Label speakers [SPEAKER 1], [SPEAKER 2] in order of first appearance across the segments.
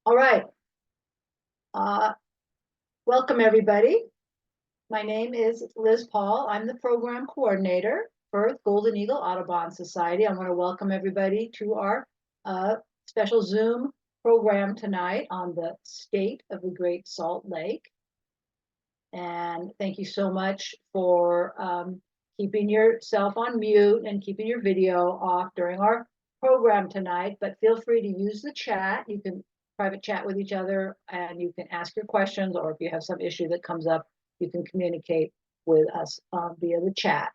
[SPEAKER 1] All right. Welcome, everybody. My name is Liz Paul. I'm the program coordinator for Golden Eagle Audubon Society. I want to welcome everybody to our special Zoom program tonight on the state of the Great Salt Lake. And thank you so much for keeping yourself on mute and keeping your video off during our program tonight. But feel free to use the chat. You can private chat with each other and you can ask your questions, or if you have some issue that comes up, you can communicate with us via the chat.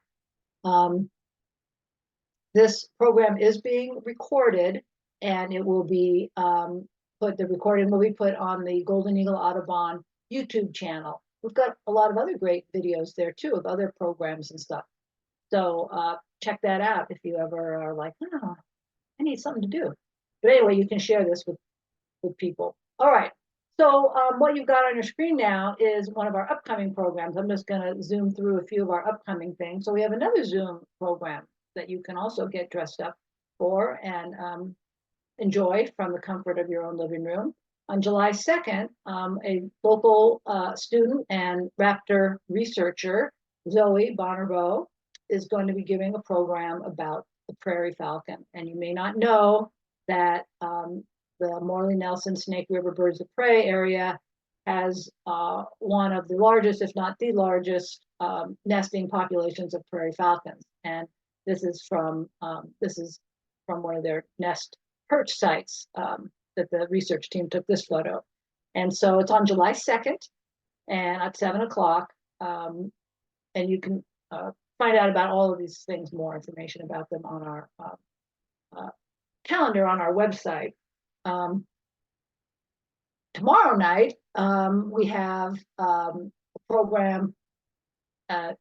[SPEAKER 1] This program is being recorded, and it will be the recording will be put on the Golden Eagle Audubon YouTube channel. We've got a lot of other great videos there too of other programs and stuff. So check that out if you ever are like, oh, I need something to do. But anyway, you can share this with people. All right. So what you've got on your screen now is one of our upcoming programs. I'm just going to zoom through a few of our upcoming things. So we have another Zoom program that you can also get dressed up for and enjoy from the comfort of your own living room. On July 2nd, a local student and raptor researcher, Zoe Bonnerbo, is going to be giving a program about the prairie falcon. And you may not know that the Morley-Nelson Snake River Birds of Prey area has one of the largest, if not the largest, nesting populations of prairie falcons. And this is from one of their nest perch sites that the research team took this photo. And so it's on July 2nd and at 7 o'clock. And you can find out about all of these things, more information about them on our calendar on our website. Tomorrow night, we have a program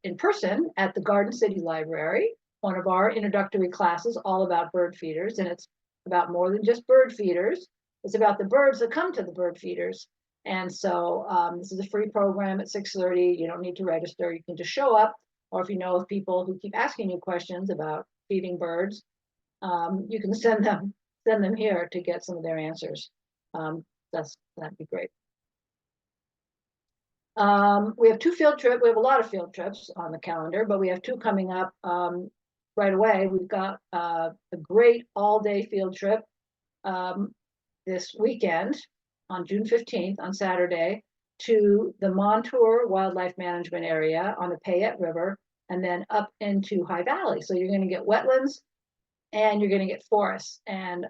[SPEAKER 1] in person at the Garden City Library, one of our introductory classes all about bird feeders. And it's about more than just bird feeders. It's about the birds that come to the bird feeders. And so this is a free program at 6:30. You don't need to register. You can just show up. Or if you know of people who keep asking you questions about feeding birds, you can send them here to get some of their answers. That'd be great. We have two field trips. We have a lot of field trips on the calendar, but we have two coming up right away. We've got a great all-day field trip this weekend on June 15th, on Saturday, to the Montour Wildlife Management Area on the Payette River, and then up into High Valley. So you're going to get wetlands and you're going to get forests. And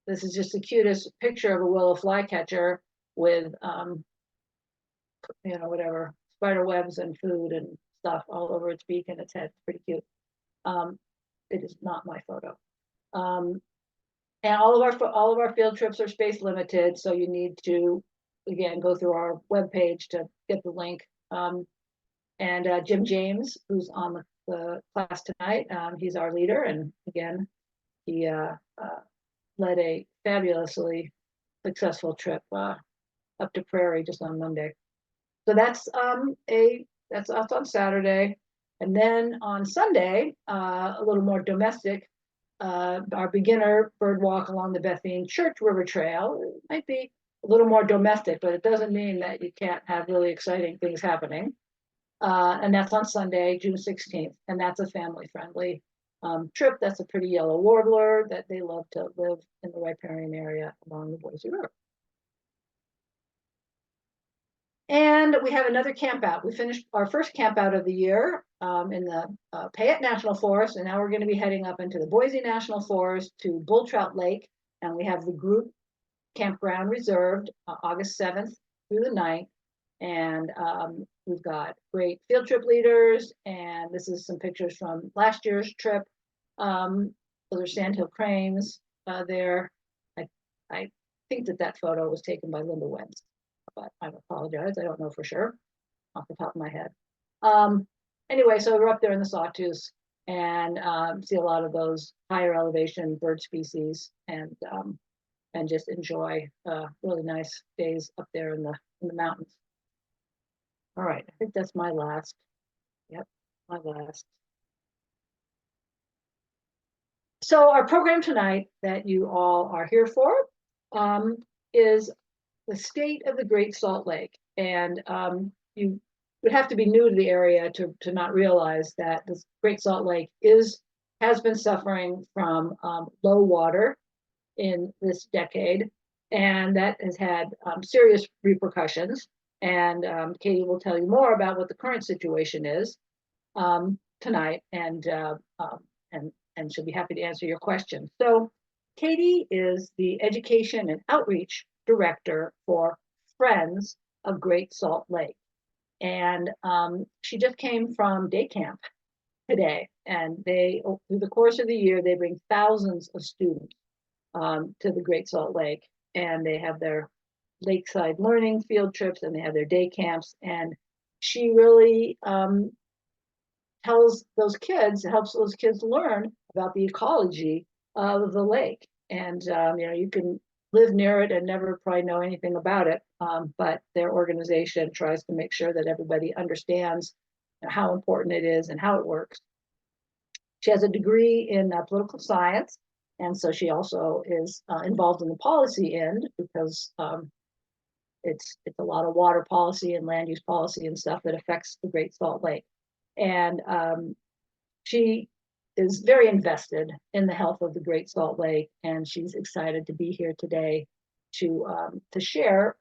[SPEAKER 1] this is just the cutest picture of a willow flycatcher with, whatever, spider webs and food and stuff all over its beak and its head. It's pretty cute. It is not my photo. And all of our field trips are space limited, so you need to, again, go through our webpage to get the link. And Jim James, who's on the class tonight, he's our leader, and again, he led a fabulously successful trip up to Prairie just on Monday. So that's us on Saturday, and then on Sunday, a little more domestic. Our beginner bird walk along the Bethune Church River Trail. It might be a little more domestic, but it doesn't mean that you can't have really exciting things happening. And that's on Sunday, June 16th, and that's a family-friendly trip. That's a pretty yellow warbler that they love to live in the riparian area along the Boise River. And we have another camp out. We finished our first camp out of the year in the Payette National Forest, and now we're going to be heading up into the Boise National Forest to Bull Trout Lake, and we have the group campground reserved August 7th through the 9th, and we've got great field trip leaders, and this is some pictures from last year's trip. Those are sandhill cranes there. I think that photo was taken by Linda Wentz, but I apologize. I don't know for sure off the top of my head. Anyway, so we're up there in the sawtooths and see a lot of those higher elevation bird species and just enjoy really nice days up there in the mountains. All right, I think that's my last. Yep, my last So our program tonight that you all are here for is the state of the Great Salt Lake. And you would have to be new to the area to not realize that the Great Salt Lake has been suffering from low water in this decade, and that has had serious repercussions. And Katie will tell you more about what the current situation is tonight, and she'll be happy to answer your questions. So Katie is the Education and Outreach Director for Friends of Great Salt Lake. And she just came from day camp today. And through the course of the year, they bring thousands of students to the Great Salt Lake. And they have their lakeside learning field trips, and they have their day camps. And she really helps those kids learn about the ecology of the lake. And you can live near it and never probably know anything about it, but their organization tries to make sure that everybody understands how important it is and how it works. She has a degree in political science, and so she also is involved in the policy end, because it's a lot of water policy and land use policy and stuff that affects the Great Salt Lake. And she is very invested in the health of the Great Salt Lake, and she's excited to be here today to share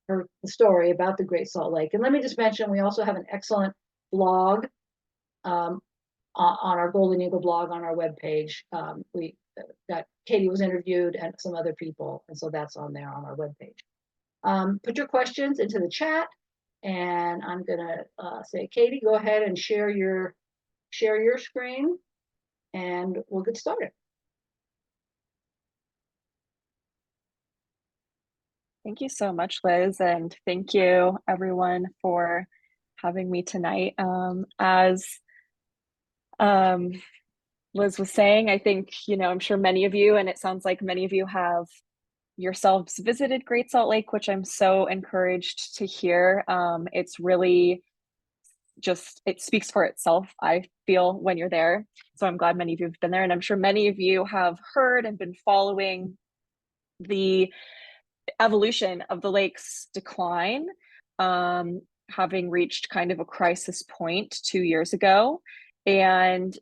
[SPEAKER 1] her story about the Great Salt Lake. And let me just mention, we also have an excellent blog on our Golden Eagle blog on our webpage. We got Katie was interviewed and some other people, and so that's on there on our webpage. Put your questions into the chat, and I'm gonna say, Katie, go ahead and share your screen, and we'll get started.
[SPEAKER 2] Thank you so much, Liz, and thank you everyone for having me tonight. As Liz was saying, I think, I'm sure many of you, and it sounds like many of you have yourselves visited Great Salt Lake, which I'm so encouraged to hear. It's really it speaks for itself, I feel, when you're there. So I'm glad many of you have been there, and I'm sure many of you have heard and been following the evolution of the lake's decline, having reached kind of a crisis point 2 years ago. And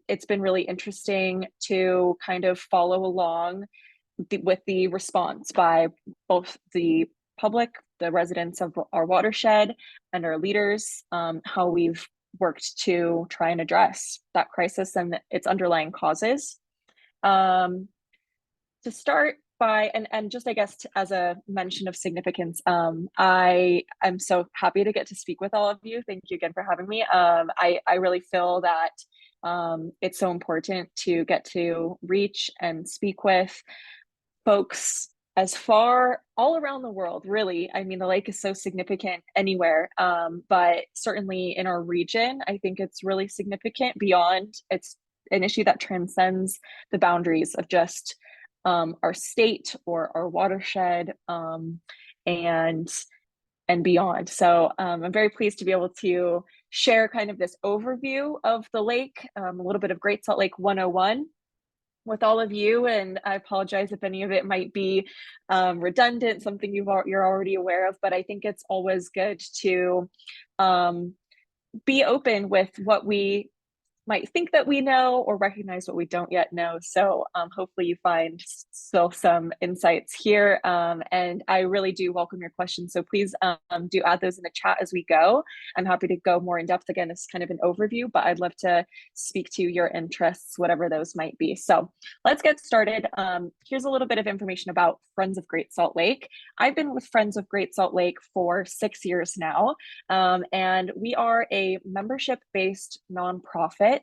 [SPEAKER 2] it's been really interesting to kind of follow along with the response by both the public, the residents of our watershed, and our leaders, how we've worked to try and address that crisis and its underlying causes. To start by, and just, I guess, as a mention of significance, I am so happy to get to speak with all of you. Thank you again for having me. I really feel that it's so important to get to reach and speak with folks as far all around the world, really. I mean, the lake is so significant anywhere, but certainly in our region, I think it's really significant beyond. It's an issue that transcends the boundaries of just our state or our watershed, and beyond. So I'm very pleased to be able to share kind of this overview of the lake, a little bit of Great Salt Lake 101 with all of you. And I apologize if any of it might be redundant, something you're already aware of, but I think it's always good to be open with what we might think that we know or recognize what we don't yet know. So hopefully you find still some insights here. And I really do welcome your questions. So please do add those in the chat as we go. I'm happy to go more in depth. Again, this is kind of an overview, but I'd love to speak to your interests, whatever those might be. So let's get started. Here's a little bit of information about Friends of Great Salt Lake. I've been with Friends of Great Salt Lake for 6 years now. And we are a membership-based nonprofit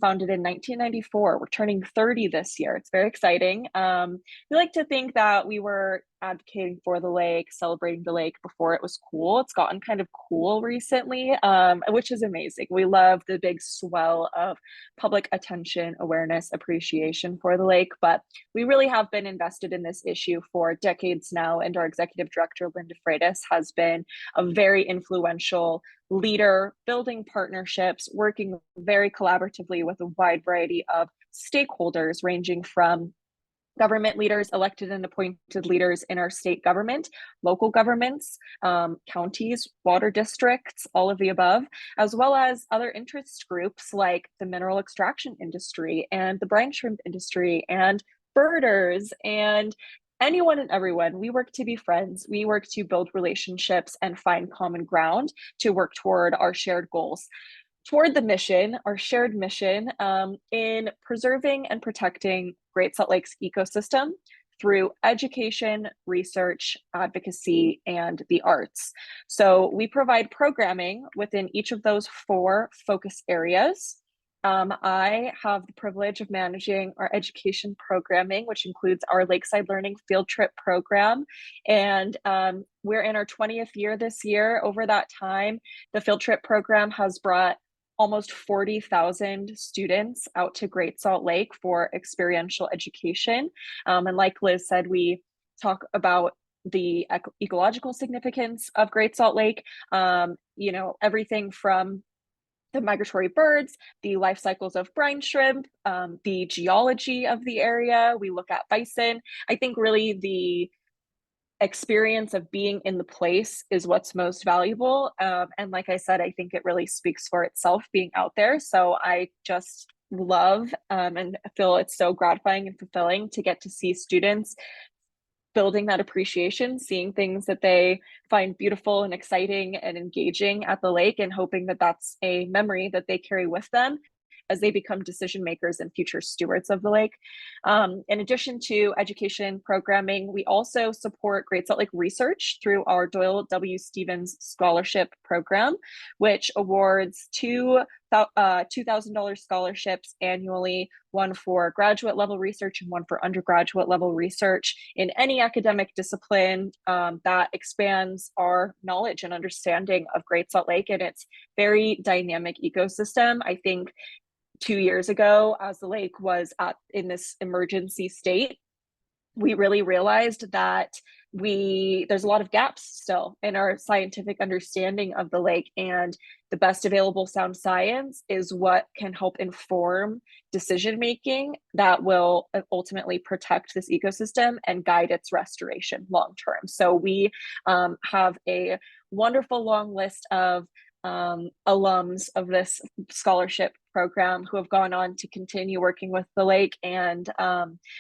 [SPEAKER 2] founded in 1994. We're turning 30 this year. It's very exciting. We like to think that we were advocating for the lake, celebrating the lake before it was cool. It's gotten kind of cool recently, which is amazing. We love the big swell of public attention, awareness, appreciation for the lake, but we really have been invested in this issue for decades now. And our executive director, Linda Freitas, has been a very influential leader, building partnerships, working very collaboratively with a wide variety of stakeholders, ranging from government leaders, elected and appointed leaders in our state government, local governments, counties, water districts, all of the above, as well as other interest groups like the mineral extraction industry and the brine shrimp industry and birders and anyone and everyone. We work to be friends. We work to build relationships and find common ground to work toward our shared goals, toward the mission, our shared mission, in preserving and protecting Great Salt Lake's ecosystem through education, research, advocacy, and the arts. So we provide programming within each of those 4 focus areas. I have the privilege of managing our education programming, which includes our Lakeside Learning Field Trip program. And we're in our 20th year this year. Over that time, the field trip program has brought almost 40,000 students out to Great Salt Lake for experiential education. And like Liz said, we talk about the ecological significance of Great Salt Lake, everything from the migratory birds, the life cycles of brine shrimp, the geology of the area. We look at bison. I think really the experience of being in the place is what's most valuable. And like I said, I think it really speaks for itself being out there. So I just love and feel it's so gratifying and fulfilling to get to see students building that appreciation, seeing things that they find beautiful and exciting and engaging at the lake, and hoping that that's a memory that they carry with them as they become decision makers and future stewards of the lake. In addition to education programming, we also support Great Salt Lake research through our Doyle W. Stevens Scholarship Program, which awards two $2,000 scholarships annually, one for graduate level research and one for undergraduate level research in any academic discipline that expands our knowledge and understanding of Great Salt Lake and its very dynamic ecosystem. I think 2 years ago, as the lake was in this emergency state, we really realized that there's a lot of gaps still in our scientific understanding of the lake, and the best available sound science is what can help inform decision making that will ultimately protect this ecosystem and guide its restoration long term. So we have a wonderful long list of alums of this scholarship program who have gone on to continue working with the lake, and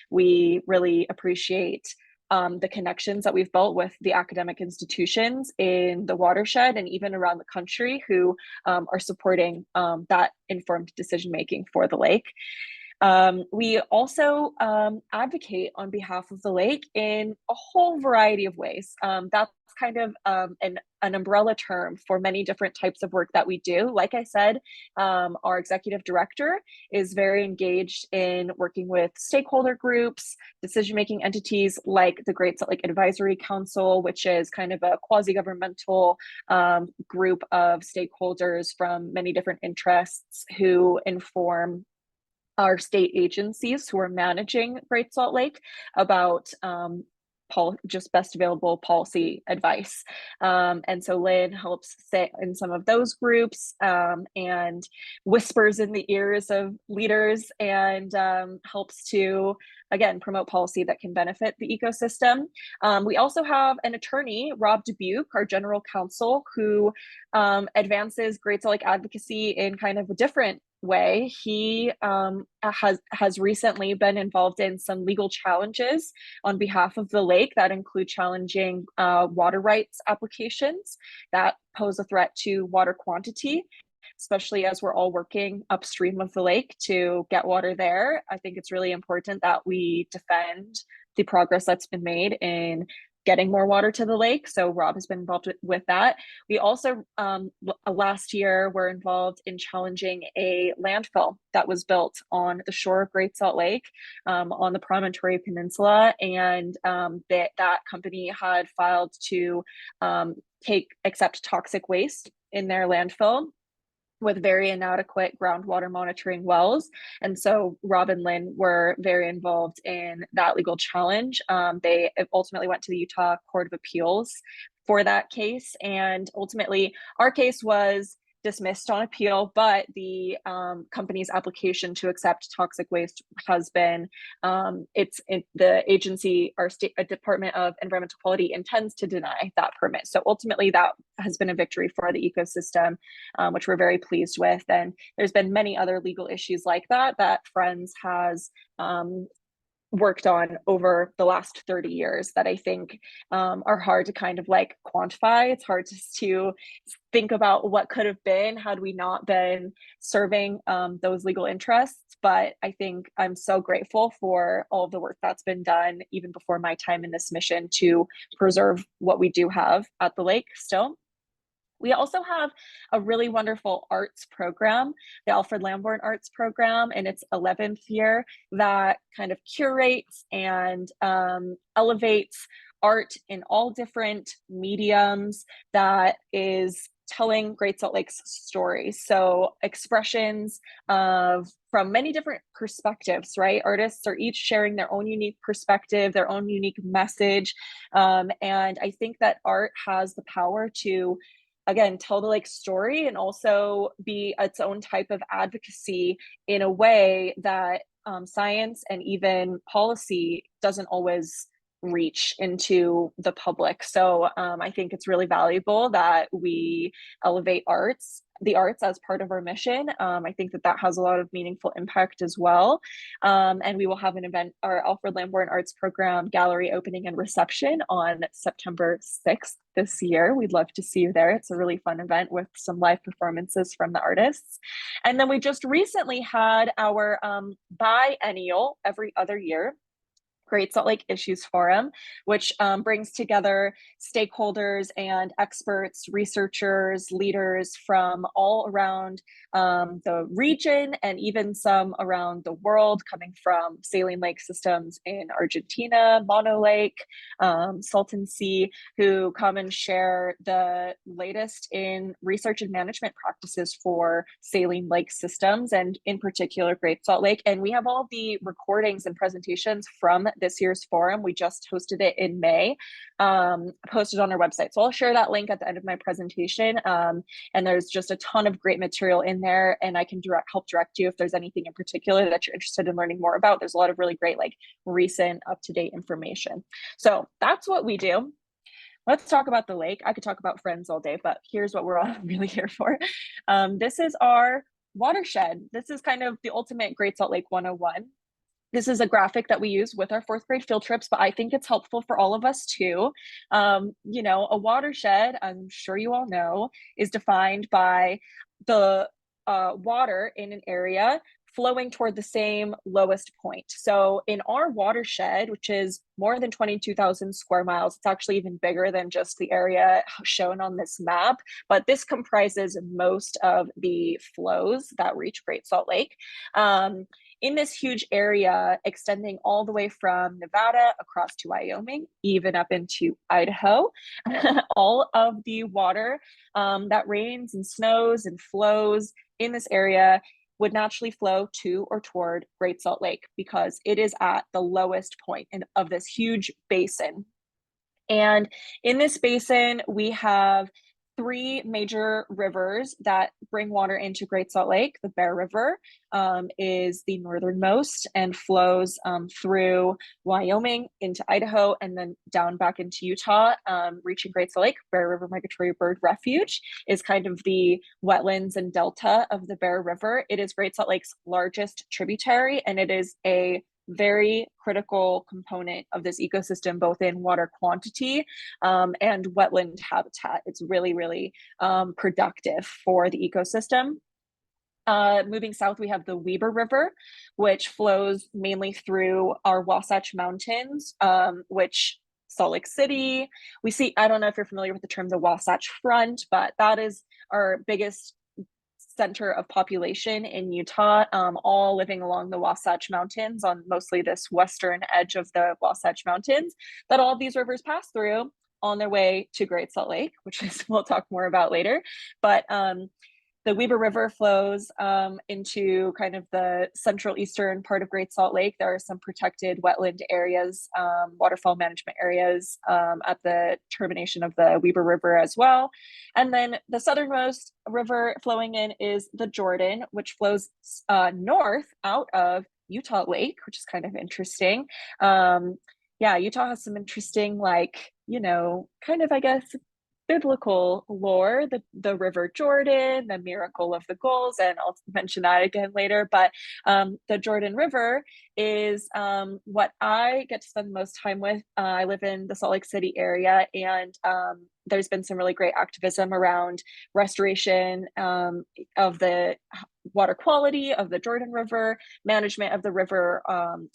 [SPEAKER 2] we really appreciate the connections that we've built with the academic institutions in the watershed and even around the country who are supporting that informed decision making for the lake. We also advocate on behalf of the lake in a whole variety of ways. That's kind of an umbrella term for many different types of work that we do. Like I said, our executive director is very engaged in working with stakeholder groups, decision-making entities like the Great Salt Lake Advisory Council, which is kind of a quasi-governmental group of stakeholders from many different interests who inform our state agencies who are managing Great Salt Lake about just best available policy advice. And so Lynn helps sit in some of those groups and whispers in the ears of leaders and helps to, again, promote policy that can benefit the ecosystem. We also have an attorney, Rob Dubuque, our general counsel, who advances Great Salt Lake advocacy in kind of a different way. He has recently been involved in some legal challenges on behalf of the lake that include challenging water rights applications that pose a threat to water quantity, especially as we're all working upstream of the lake to get water there. I think it's really important that we defend the progress that's been made in getting more water to the lake. So Rob has been involved with that. We also last year were involved in challenging a landfill that was built on the shore of Great Salt Lake on the Promontory Peninsula. And that company had filed to accept toxic waste in their landfill with very inadequate groundwater monitoring wells. And so Rob and Lynn were very involved in that legal challenge. They ultimately went to the Utah Court of Appeals for that case. And ultimately, our case was dismissed on appeal, but the company's application to accept toxic waste has been, the agency, our state Department of Environmental Quality, intends to deny that permit. So ultimately that has been a victory for the ecosystem, which we're very pleased with. And there's been many other legal issues like that Friends has worked on over the last 30 years that I think are hard to kind of like quantify. It's hard to think about what could have been had we not been serving those legal interests. But I think I'm so grateful for all of the work that's been done, even before my time in this mission, to preserve what we do have at the lake still. We also have a really wonderful arts program, the Alfred Lamborn Arts Program, in its 11th year, that kind of curates and elevates art in all different mediums, that is telling Great Salt Lake's story. So expressions from many different perspectives, right? Artists are each sharing their own unique perspective, their own unique message. And I think that art has the power to, again, tell the lake story and also be its own type of advocacy in a way that science and even policy doesn't always reach into the public. So I think it's really valuable that we elevate the arts as part of our mission. I think that has a lot of meaningful impact as well. And we will have an event, our Alfred Lamborn Arts Program gallery opening and reception on September 6th this year. We'd love to see you there. It's a really fun event with some live performances from the artists. And then we just recently had our biennial, every other year, Great Salt Lake Issues Forum, which brings together stakeholders and experts, researchers, leaders from all around the region and even some around the world, coming from saline lake systems in Argentina, Mono Lake, Salton Sea, who come and share the latest in research and management practices for saline lake systems, and in particular Great Salt Lake. And we have all the recordings and presentations from this year's forum. We just hosted it in May, posted on our website. So I'll share that link at the end of my presentation. And there's just a ton of great material in there, and I can help direct you if there's anything in particular that you're interested in learning more about. There's a lot of really great, like, recent, up-to-date information. So that's what we do. Let's talk about the lake. I could talk about Friends all day, but here's what we're all really here for. This is our watershed. This is kind of the ultimate Great Salt Lake 101. This is a graphic that we use with our 4th grade field trips, but I think it's helpful for all of us too. You know, a watershed, I'm sure you all know, is defined by the water in an area flowing toward the same lowest point. So in our watershed, which is more than 22,000 square miles, it's actually even bigger than just the area shown on this map, but this comprises most of the flows that reach Great Salt Lake. In this huge area extending all the way from Nevada across to Wyoming, even up into Idaho, all of the water that rains and snows and flows in this area would naturally flow to or toward Great Salt Lake because it is at the lowest point of this huge basin. And in this basin, we have 3 major rivers that bring water into Great Salt Lake. The Bear River is the northernmost and flows through Wyoming into Idaho and then down back into Utah, reaching Great Salt Lake. Bear River Migratory Bird Refuge is kind of the wetlands and delta of the Bear River. It is Great Salt Lake's largest tributary, and it is a very critical component of this ecosystem, both in water quantity and wetland habitat. It's really, really productive for the ecosystem. Moving south, we have the Weber River, which flows mainly through our Wasatch Mountains, which Salt Lake City. We see, I don't know if you're familiar with the term the Wasatch Front, but that is our biggest center of population in Utah, all living along the Wasatch Mountains on mostly this western edge of the Wasatch Mountains that all of these rivers pass through on their way to Great Salt Lake, which is we'll talk more about later. But the Weber River flows into kind of the central eastern part of Great Salt Lake. There are some protected wetland areas, waterfall management areas at the termination of the Weber River as well. And then the southernmost river flowing in is the Jordan, which flows north out of Utah Lake, which is kind of interesting. Yeah, Utah has some interesting, like, you know, kind of, I guess, biblical lore, the River Jordan, the miracle of the gulls, and I'll mention that again later. But the Jordan River is what I get to spend the most time with. I live in the Salt Lake City area, and there's been some really great activism around restoration of the water quality of the Jordan River, management of the river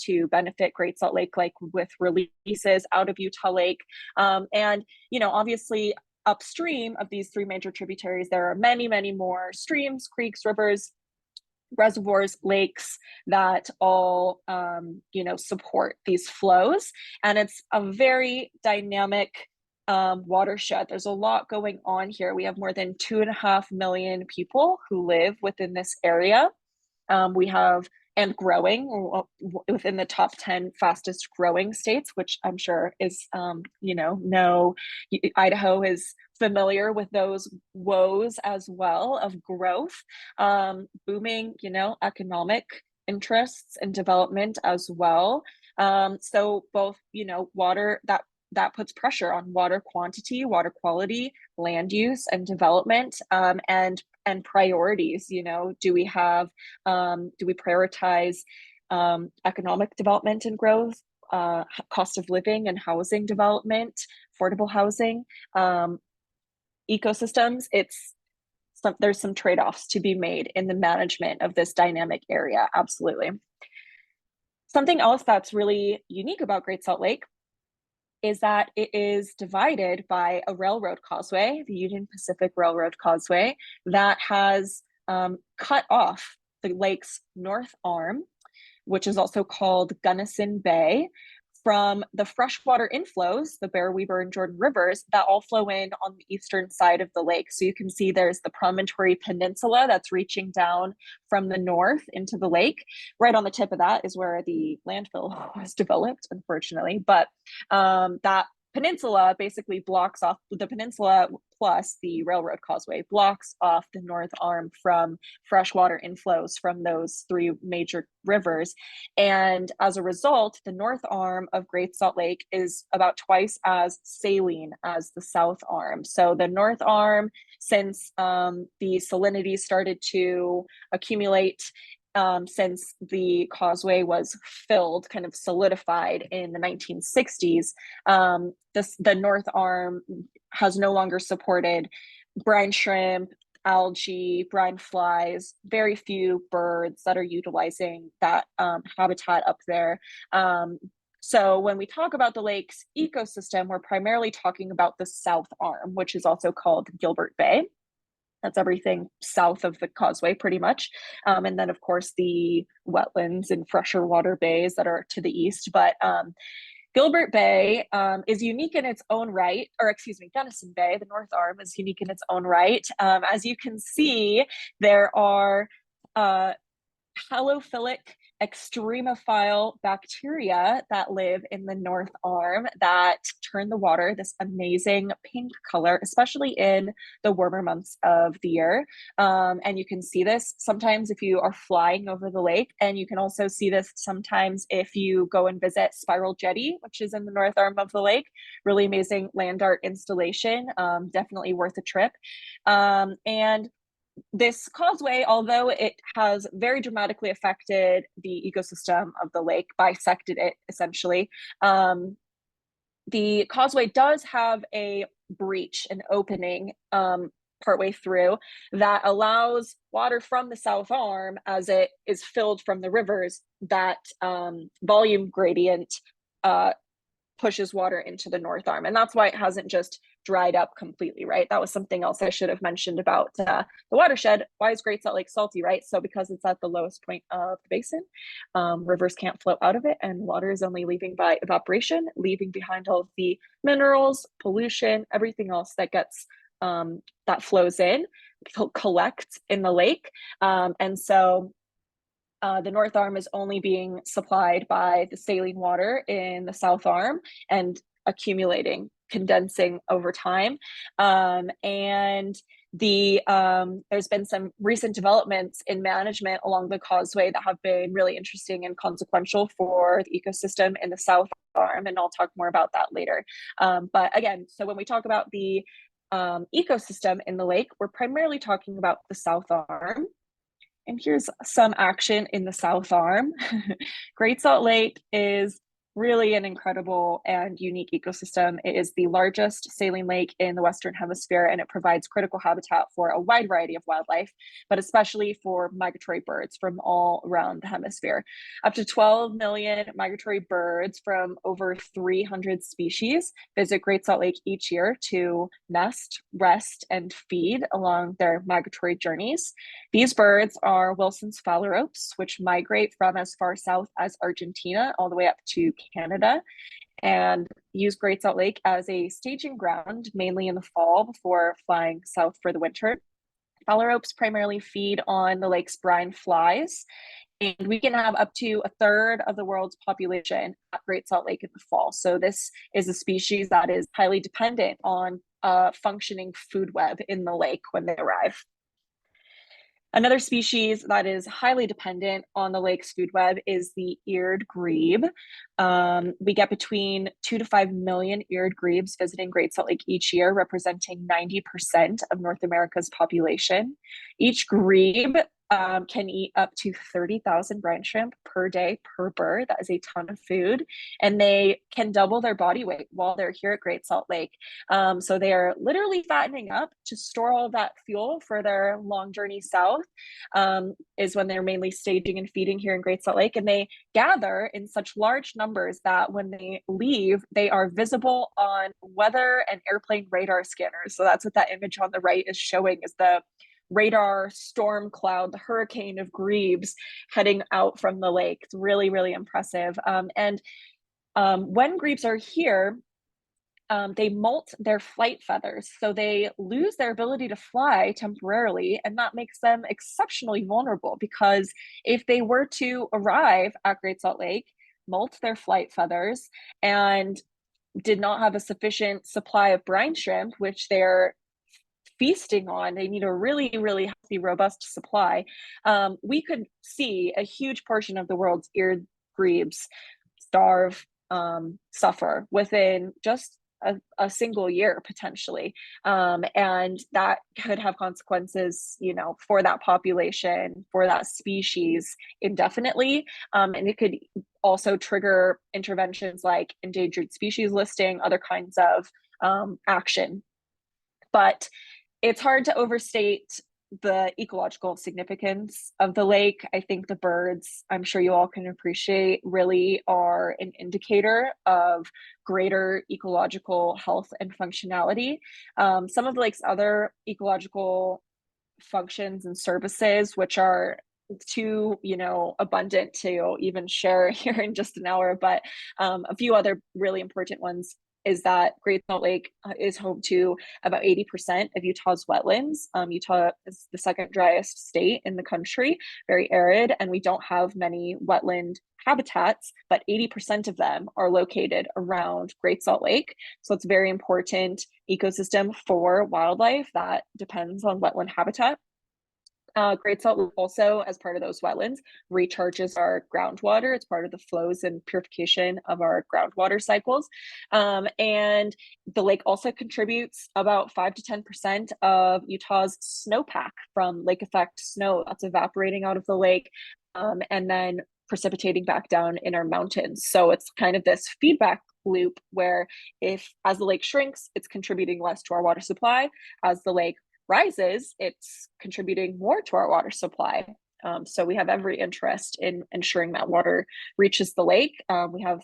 [SPEAKER 2] to benefit Great Salt Lake, like with releases out of Utah Lake. And, you know, obviously, upstream of these three major tributaries, there are many, many more streams, creeks, rivers, reservoirs, lakes that all, you know, support these flows. And it's a very dynamic watershed. There's a lot going on here. We have more than 2.5 million people who live within this area. We have, and growing within the top 10 fastest growing states, which I'm sure is, you know, no, Idaho is familiar with those woes as well of growth, booming, you know, economic interests and development as well. So both, you know, water that puts pressure on water quantity, water quality, land use, and development, and priorities. You know, do we prioritize economic development and growth, cost of living and housing development, affordable housing, ecosystems? There's some trade-offs to be made in the management of this dynamic area. Absolutely. Something else that's really unique about Great Salt Lake is that it is divided by a railroad causeway, the Union Pacific Railroad Causeway, that has cut off the lake's north arm, which is also called Gunnison Bay, from the freshwater inflows, the Bear, Weber, and Jordan rivers that all flow in on the eastern side of the lake. So you can see there's the Promontory Peninsula that's reaching down from the north into the lake. Right on the tip of that is where the landfill was developed, unfortunately. But that peninsula basically blocks off the peninsula, plus the railroad causeway blocks off the north arm from freshwater inflows from those three major rivers. And as a result, the north arm of Great Salt Lake is about twice as saline as the south arm. So the north arm, since the salinity started to accumulate since the causeway was filled, kind of solidified in the 1960s, the north arm has no longer supported brine shrimp, algae, brine flies, very few birds that are utilizing that habitat up there. So when we talk about the lake's ecosystem, we're primarily talking about the south arm, which is also called Gilbert Bay. That's everything south of the causeway, pretty much. And then, of course, the wetlands and fresher water bays that are to the east. But Gilbert Bay is unique in its own right, or excuse me, Gunnison Bay, the north arm, is unique in its own right. As you can see, there are halophilic extremophile bacteria that live in the north arm that turn the water this amazing pink color, especially in the warmer months of the year. And you can see this sometimes if you are flying over the lake, and you can also see this sometimes if you go and visit Spiral Jetty, which is in the north arm of the lake. Really amazing land art installation, definitely worth a trip. And this causeway, although it has very dramatically affected the ecosystem of the lake, bisected it essentially, the causeway does have a breach, an opening partway through that allows water from the south arm, as it is filled from the rivers, that volume gradient pushes water into the North Arm. And that's why it hasn't just dried up completely, right? That was something else I should have mentioned about the watershed. Why is Great Salt Lake salty, right? So because it's at the lowest point of the basin, rivers can't flow out of it, and water is only leaving by evaporation, leaving behind all of the minerals, pollution, everything else that gets that flows in, collects in the lake. And so the North Arm is only being supplied by the saline water in the South Arm and accumulating, condensing over time. And there's been some recent developments in management along the causeway that have been really interesting and consequential for the ecosystem in the South Arm, and I'll talk more about that later. But again, so when we talk about the ecosystem in the lake, we're primarily talking about the South Arm. And here's some action in the South Arm. Great Salt Lake is really an incredible and unique ecosystem. It is the largest saline lake in the Western Hemisphere, and it provides critical habitat for a wide variety of wildlife, but especially for migratory birds from all around the hemisphere. Up to 12 million migratory birds from over 300 species visit Great Salt Lake each year to nest, rest, and feed along their migratory journeys. These birds are Wilson's phalaropes, which migrate from as far south as Argentina all the way up to Canada, and use Great Salt Lake as a staging ground, mainly in the fall before flying south for the winter. Phalaropes primarily feed on the lake's brine flies, and we can have up to a third of the world's population at Great Salt Lake in the fall. So this is a species that is highly dependent on a functioning food web in the lake when they arrive. Another species that is highly dependent on the lake's food web is the eared grebe. We get between 2 to 5 million eared grebes visiting Great Salt Lake each year, representing 90% of North America's population. Each grebe can eat up to 30,000 brine shrimp per day per bird. That is a ton of food. And they can double their body weight while they're here at Great Salt Lake. So they are literally fattening up to store all that fuel for their long journey south, is when they're mainly staging and feeding here in Great Salt Lake. And they gather in such large numbers that when they leave, they are visible on weather and airplane radar scanners. So that's what that image on the right is showing, is the radar storm cloud, the hurricane of grebes heading out from the lake. It's really, really impressive. And when grebes are here, they molt their flight feathers. So they lose their ability to fly temporarily, and that makes them exceptionally vulnerable, because if they were to arrive at Great Salt Lake, molt their flight feathers, and did not have a sufficient supply of brine shrimp, which they're feasting on, they need a really, really healthy, robust supply. We could see a huge portion of the world's eared grebes starve, suffer within just a single year potentially, and that could have consequences, for that population, for that species indefinitely, and it could also trigger interventions like endangered species listing, other kinds of action. But it's hard to overstate the ecological significance of the lake. I think the birds, I'm sure you all can appreciate, really are an indicator of greater ecological health and functionality. Some of the lake's other ecological functions and services, which are too abundant to even share here in just an hour, but a few other really important ones is that Great Salt Lake is home to about 80% of Utah's wetlands. Utah is the second driest state in the country, very arid, and we don't have many wetland habitats, but 80% of them are located around Great Salt Lake. So it's a very important ecosystem for wildlife that depends on wetland habitat. Great Salt Lake also, as part of those wetlands, recharges our groundwater. It's part of the flows and purification of our groundwater cycles. And the lake also contributes about 5 to 10% of Utah's snowpack from lake effect snow that's evaporating out of the lake, and then precipitating back down in our mountains. So it's kind of this feedback loop where as the lake shrinks, it's contributing less to our water supply. As the lake rises, it's contributing more to our water supply. So we have every interest in ensuring that water reaches the lake. We have,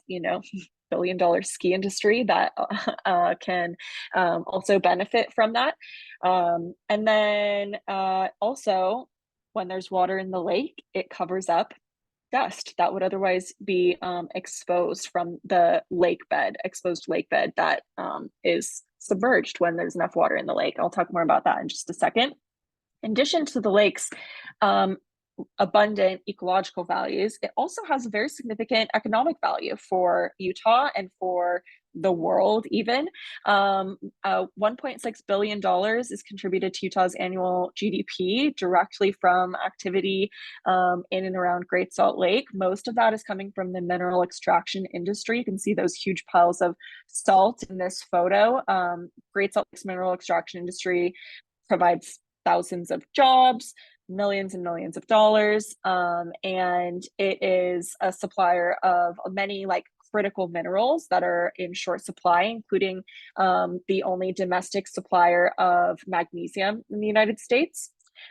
[SPEAKER 2] billion-dollar ski industry that can also benefit from that. And then also, when there's water in the lake, it covers up dust that would otherwise be exposed from the exposed lake bed that is submerged when there's enough water in the lake. I'll talk more about that in just a second. In addition to the lake's abundant ecological values, it also has a very significant economic value for Utah and for the world even. $1.6 billion is contributed to Utah's annual GDP directly from activity in and around Great Salt Lake. Most of that is coming from the mineral extraction industry. You can see those huge piles of salt in this photo. Great Salt Lake's mineral extraction industry provides thousands of jobs, millions and millions of dollars, and it is a supplier of many critical minerals that are in short supply, including the only domestic supplier of magnesium in the United States.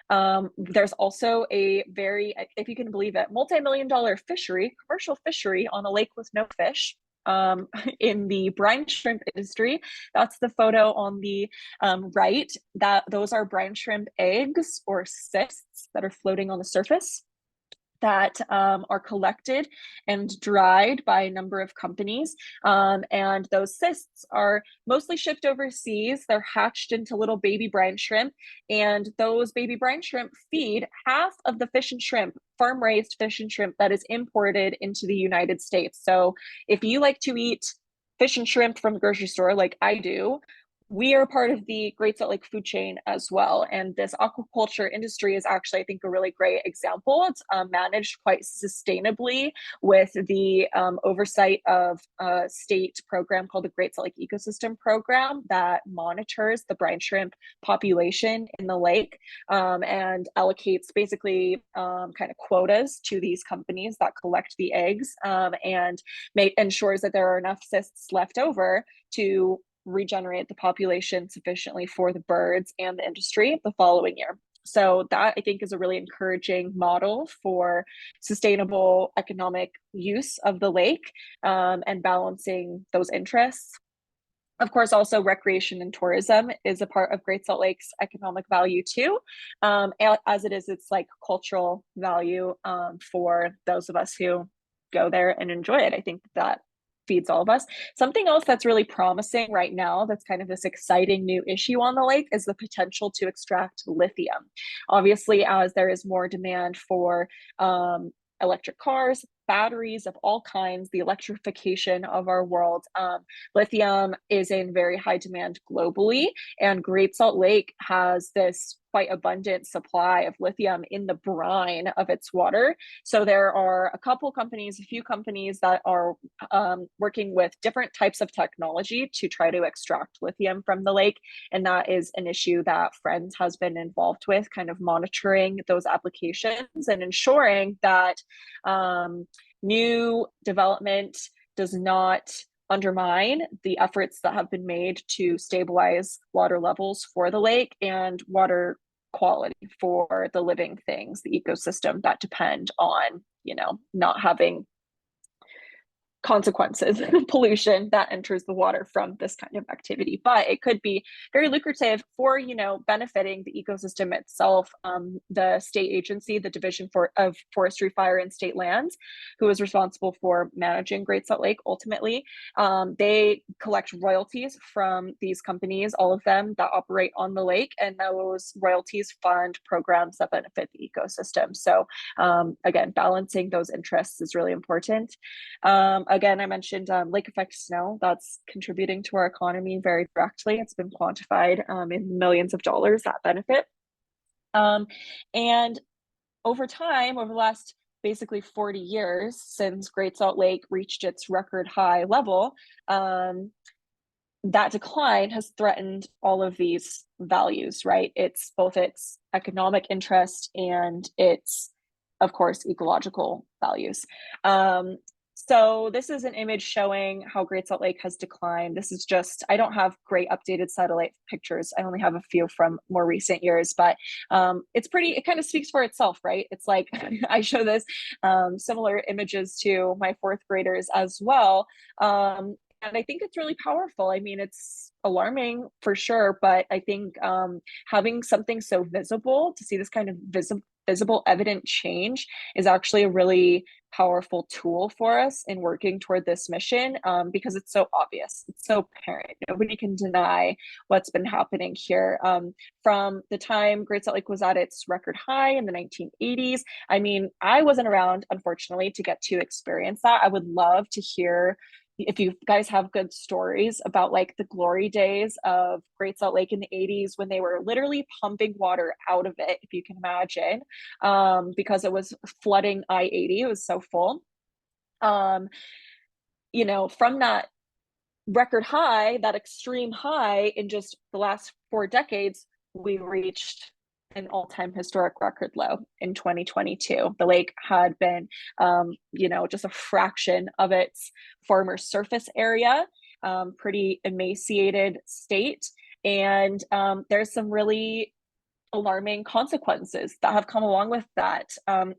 [SPEAKER 2] There's also a very, if you can believe it, multi-million-dollar commercial fishery on a lake with no fish. In the brine shrimp industry. That's the photo on the right. Those are brine shrimp eggs or cysts that are floating on the surface that are collected and dried by a number of companies. And those cysts are mostly shipped overseas. They're hatched into little baby brine shrimp, and those baby brine shrimp feed half of the fish and shrimp, farm-raised fish and shrimp that is imported into the United States. So if you like to eat fish and shrimp from the grocery store like I do, we are part of the Great Salt Lake food chain as well. And this aquaculture industry is actually, I think, a really great example. It's managed quite sustainably with the oversight of a state program called the Great Salt Lake Ecosystem Program that monitors the brine shrimp population in the lake and allocates basically kind of quotas to these companies that collect the eggs and ensures that there are enough cysts left over to regenerate the population sufficiently for the birds and the industry the following year. So that, I think, is a really encouraging model for sustainable economic use of the lake and balancing those interests. Of course, also recreation and tourism is a part of Great Salt Lake's economic value too, as it is its cultural value for those of us who go there and enjoy it. I think that feeds all of us. Something else that's really promising right now, that's kind of this exciting new issue on the lake, is the potential to extract lithium. Obviously, as there is more demand for electric cars, batteries of all kinds, the electrification of our world. Lithium is in very high demand globally, and Great Salt Lake has this quite abundant supply of lithium in the brine of its water. So there are a few companies that are working with different types of technology to try to extract lithium from the lake. And that is an issue that Friends has been involved with, kind of monitoring those applications and ensuring that new development does not undermine the efforts that have been made to stabilize water levels for the lake and water quality for the living things, the ecosystem that depend on, not having consequences, pollution that enters the water from this kind of activity. But it could be very lucrative for, benefiting the ecosystem itself. The state agency, the Division of Forestry, Fire, and State Lands, who is responsible for managing Great Salt Lake, ultimately, they collect royalties from these companies, all of them that operate on the lake, and those royalties fund programs that benefit the ecosystem. So again, balancing those interests is really important. Again, I mentioned lake effect snow. That's contributing to our economy very directly. It's been quantified in millions of dollars, that benefit. And over time, over the last basically 40 years since Great Salt Lake reached its record high level, that decline has threatened all of these values, right? It's both its economic interest and its, of course, ecological values. So this is an image showing how Great Salt Lake has declined. This is just, I don't have great updated satellite pictures. I only have a few from more recent years, but it's pretty, it kind of speaks for itself, right? It's like, I show this similar images to my fourth graders as well. And I think it's really powerful. I mean, it's alarming for sure, but I think having something so visible to see this kind of visible evident change is actually a really powerful tool for us in working toward this mission, because it's so obvious, it's so apparent. Nobody can deny what's been happening here. From the time Great Salt Lake was at its record high in the 1980s, I mean, I wasn't around, unfortunately, to get to experience that. I would love to hear if you guys have good stories about like the glory days of Great Salt Lake in the 80s when they were literally pumping water out of it, if you can imagine, because it was flooding I-80. It was so full. You know, from that record high, that extreme high, in just the last 4 decades, we reached an all-time historic record low in 2022. The lake had been, you know, just a fraction of its former surface area, pretty emaciated state. And there's some really alarming consequences that have come along with that,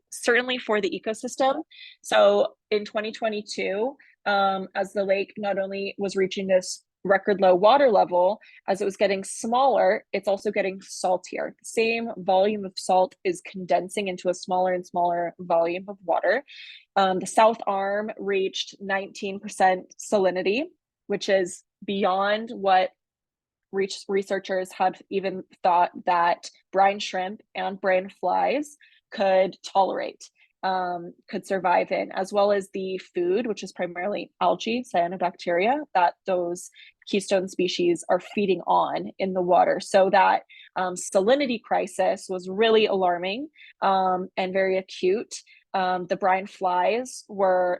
[SPEAKER 2] certainly for the ecosystem. So in 2022, as the lake not only was reaching this record low water level, as it was getting smaller, it's also getting saltier. The same volume of salt is condensing into a smaller and smaller volume of water. The south arm reached 19% salinity, which is beyond what researchers had even thought that brine shrimp and brine flies could tolerate, could survive in, as well as the food, which is primarily algae, cyanobacteria, that those keystone species are feeding on in the water. So that salinity crisis was really alarming and very acute. The brine flies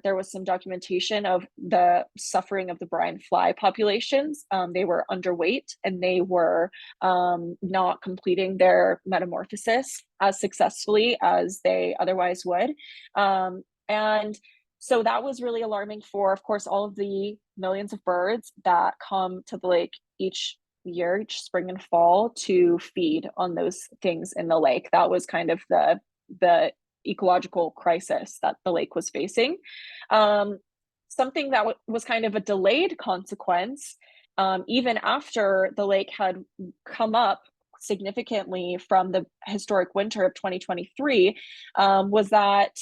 [SPEAKER 2] there was some documentation of the suffering of the brine fly populations. They were underweight and they were not completing their metamorphosis as successfully as they otherwise would. And so that was really alarming for, of course, all of the millions of birds that come to the lake each year, each spring and fall, to feed on those things in the lake. That was kind of the ecological crisis that the lake was facing. Something that was kind of a delayed consequence, even after the lake had come up significantly from the historic winter of 2023, was that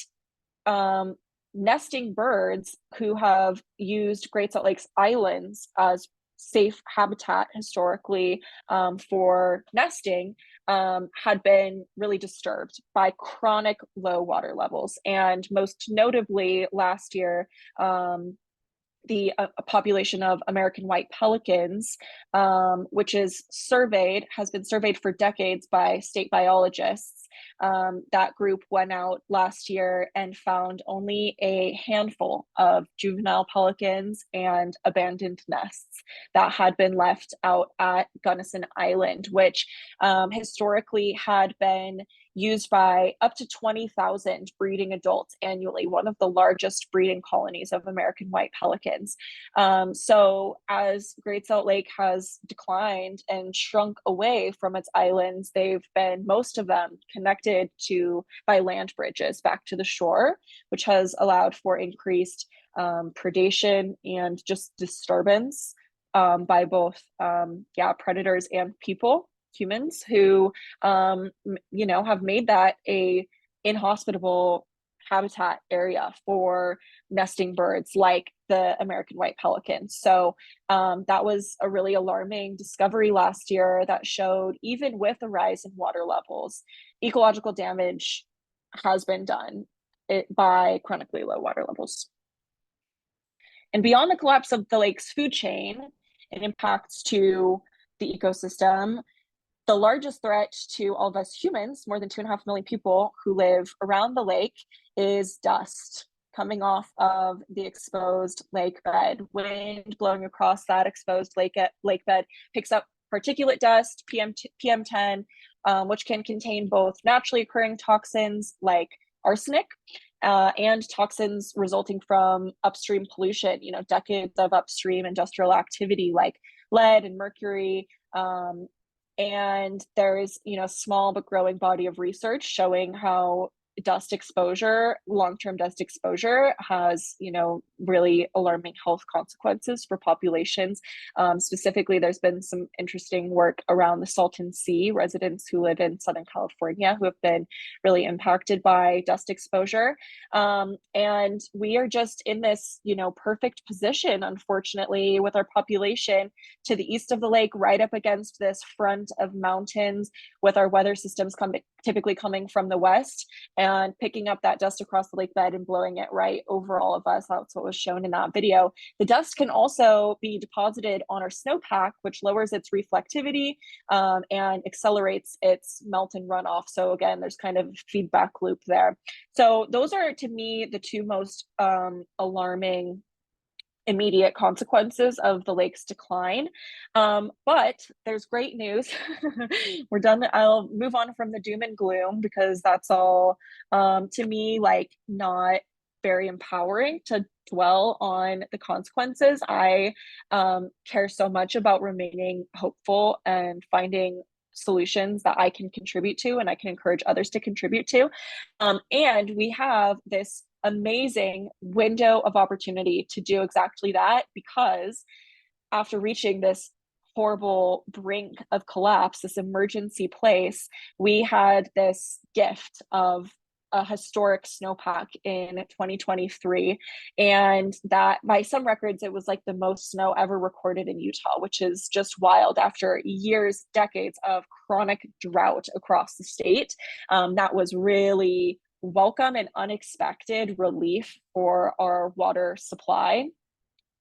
[SPEAKER 2] nesting birds who have used Great Salt Lake's islands as safe habitat historically for nesting, had been really disturbed by chronic low water levels. And most notably last year, the population of American white pelicans, which has been surveyed for decades by state biologists. That group went out last year and found only a handful of juvenile pelicans and abandoned nests that had been left out at Gunnison Island, which historically had been used by up to 20,000 breeding adults annually, one of the largest breeding colonies of American white pelicans. So as Great Salt Lake has declined and shrunk away from its islands, most of them connected by land bridges back to the shore, which has allowed for increased predation and just disturbance by both predators and humans who have made that a inhospitable habitat area for nesting birds like the American white pelican. So that was a really alarming discovery last year that showed, even with a rise in water levels, ecological damage has been done by chronically low water levels. And beyond the collapse of the lake's food chain and impacts to the ecosystem, the largest threat to all of us humans, more than 2.5 million people who live around the lake, is dust coming off of the exposed lake bed. Wind blowing across that exposed lake bed picks up particulate dust, PM10, which can contain both naturally occurring toxins like arsenic and toxins resulting from upstream pollution, decades of upstream industrial activity like lead and mercury. And there's, small but growing body of research showing how long-term dust exposure has, really alarming health consequences for populations. Specifically, there's been some interesting work around the Salton Sea, residents who live in Southern California who have been really impacted by dust exposure. And we are just in this, perfect position, unfortunately, with our population to the east of the lake, right up against this front of mountains, with our weather systems typically coming from the west and picking up that dust across the lake bed and blowing it right over all of us. That's what was shown in that video. The dust can also be deposited on our snowpack, which lowers its reflectivity and accelerates its melt and runoff. So again, there's kind of a feedback loop there. So those are, to me, the two most alarming immediate consequences of the lake's decline. But there's great news. We're done. I'll move on from the doom and gloom, because that's all, to me, like, not very empowering to dwell on the consequences. I care so much about remaining hopeful and finding solutions that I can contribute to and I can encourage others to contribute to. And we have this amazing window of opportunity to do exactly that, because after reaching this horrible brink of collapse, this emergency place, we had this gift of a historic snowpack in 2023. And that, by some records, it was like the most snow ever recorded in Utah, which is just wild after years, decades of chronic drought across the state. That was really welcome and unexpected relief for our water supply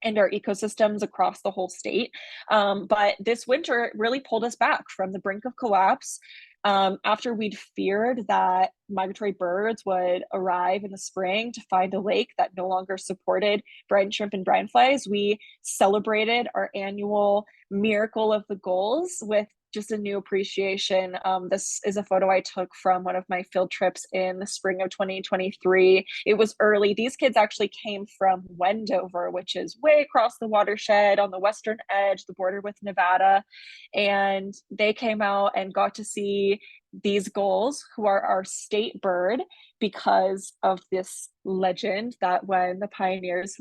[SPEAKER 2] and our ecosystems across the whole state. But this winter really pulled us back from the brink of collapse. After we'd feared that migratory birds would arrive in the spring to find a lake that no longer supported brine shrimp and brine flies, we celebrated our annual Miracle of the Gulls with just a new appreciation. This is a photo I took from one of my field trips in the spring of 2023. It was early. These kids actually came from Wendover, which is way across the watershed on the western edge, the border with Nevada. And they came out and got to see these gulls, who are our state bird, because of this legend that when the pioneers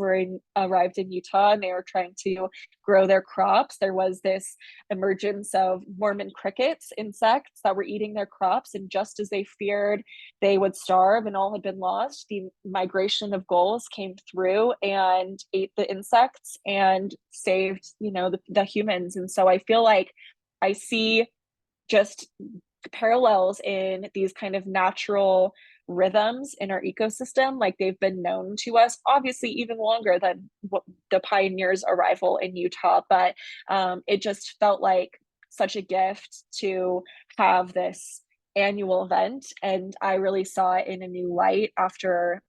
[SPEAKER 2] arrived in Utah and they were trying to grow their crops, there was this emergence of Mormon crickets, insects that were eating their crops. And just as they feared they would starve and all had been lost, the migration of gulls came through and ate the insects and saved, the humans. And so I feel like I see just parallels in these kind of natural rhythms in our ecosystem. Like, they've been known to us, obviously, even longer than the pioneers' arrival in Utah. But it just felt like such a gift to have this annual event. And I really saw it in a new light after,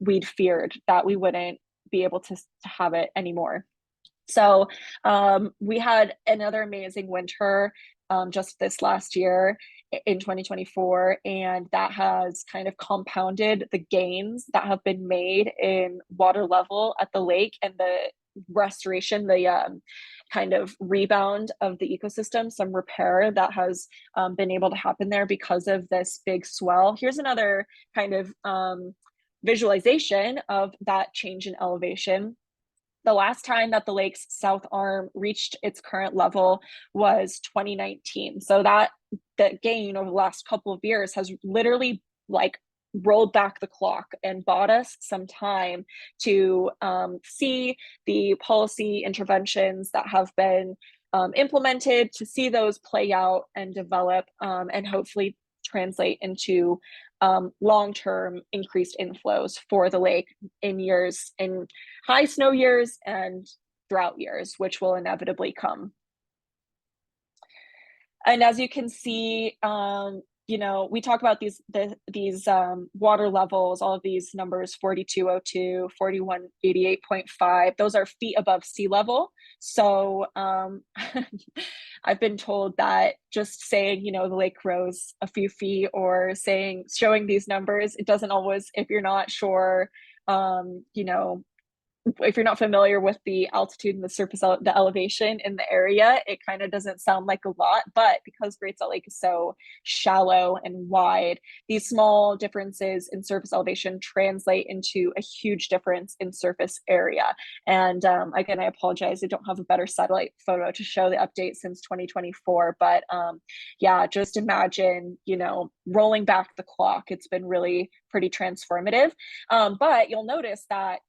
[SPEAKER 2] we'd feared that we wouldn't be able to have it anymore. So we had another amazing winter just this last year in 2024, and that has kind of compounded the gains that have been made in water level at the lake and the restoration, the kind of rebound of the ecosystem, some repair that has been able to happen there because of this big swell. Here's another kind of visualization of that change in elevation. The last time that the lake's south arm reached its current level was 2019. So that gain over the last couple of years has literally rolled back the clock and bought us some time to see the policy interventions that have been implemented, to see those play out and develop, and hopefully translate into long-term increased inflows for the lake in high snow years and drought years, which will inevitably come. And as you can see, we talk about these water levels, all of these numbers, 4202, 4188.5, those are feet above sea level. So I've been told that just saying, you know, the lake rose a few feet or showing these numbers, it doesn't always, if you're not sure, you know, if you're not familiar with the altitude and the the elevation in the area, it kind of doesn't sound like a lot. But because Great Salt Lake is so shallow and wide, these small differences in surface elevation translate into a huge difference in surface area. And again, I apologize, I don't have a better satellite photo to show the update since 2024. But yeah, just imagine, you know, rolling back the clock, it's been really pretty transformative. But you'll notice that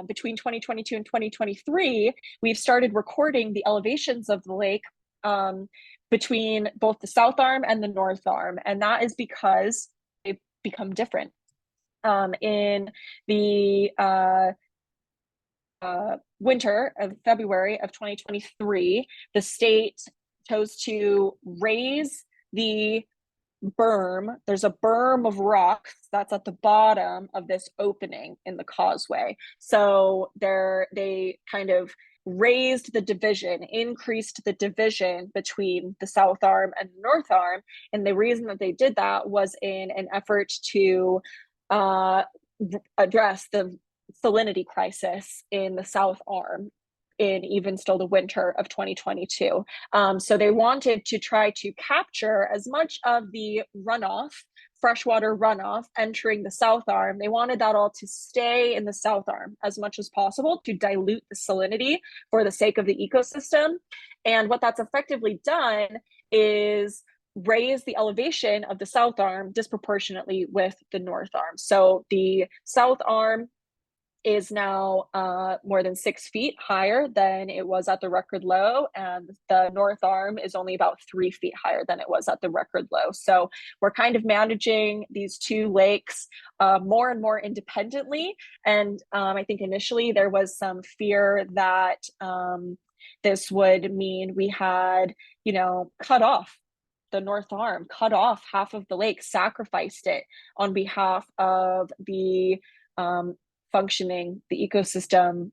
[SPEAKER 2] between 2022 and 2023, we've started recording the elevations of the lake between both the south arm and the north arm. And that is because they've become different. In the winter of February of 2023, the state chose to raise the berm. There's a berm of rocks that's at the bottom of this opening in the causeway. So they kind of raised the division, increased the division between the south arm and the north arm. And the reason that they did that was in an effort to address the salinity crisis in the south arm in even still the winter of 2022. So they wanted to try to capture as much of the runoff, freshwater runoff entering the south arm. They wanted that all to stay in the south arm as much as possible to dilute the salinity for the sake of the ecosystem. And what that's effectively done is raise the elevation of the south arm disproportionately with the north arm. So the south arm is now more than 6 feet higher than it was at the record low, and the north arm is only about 3 feet higher than it was at the record low. So we're kind of managing these two lakes more and more independently. And I think initially there was some fear that this would mean we had, you know, cut off the north arm, cut off half of the lake, sacrificed it on behalf of the functioning, the ecosystem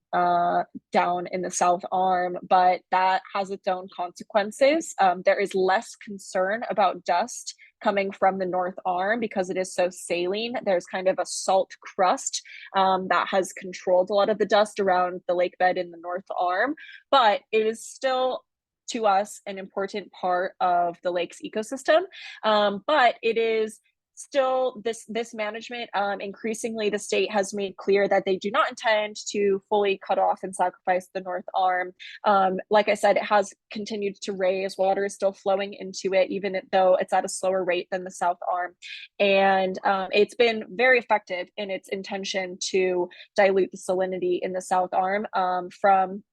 [SPEAKER 2] down in the south arm, but that has its own consequences. There is less concern about dust coming from the north arm because it is so saline. There's kind of a salt crust that has controlled a lot of the dust around the lake bed in the north arm, but it is still to us an important part of the lake's ecosystem. But it is still this management, increasingly the state has made clear that they do not intend to fully cut off and sacrifice the north arm. Like I said, it has continued to raise. Water is still flowing into it, even though it's at a slower rate than the south arm. And it's been very effective in its intention to dilute the salinity in the south arm from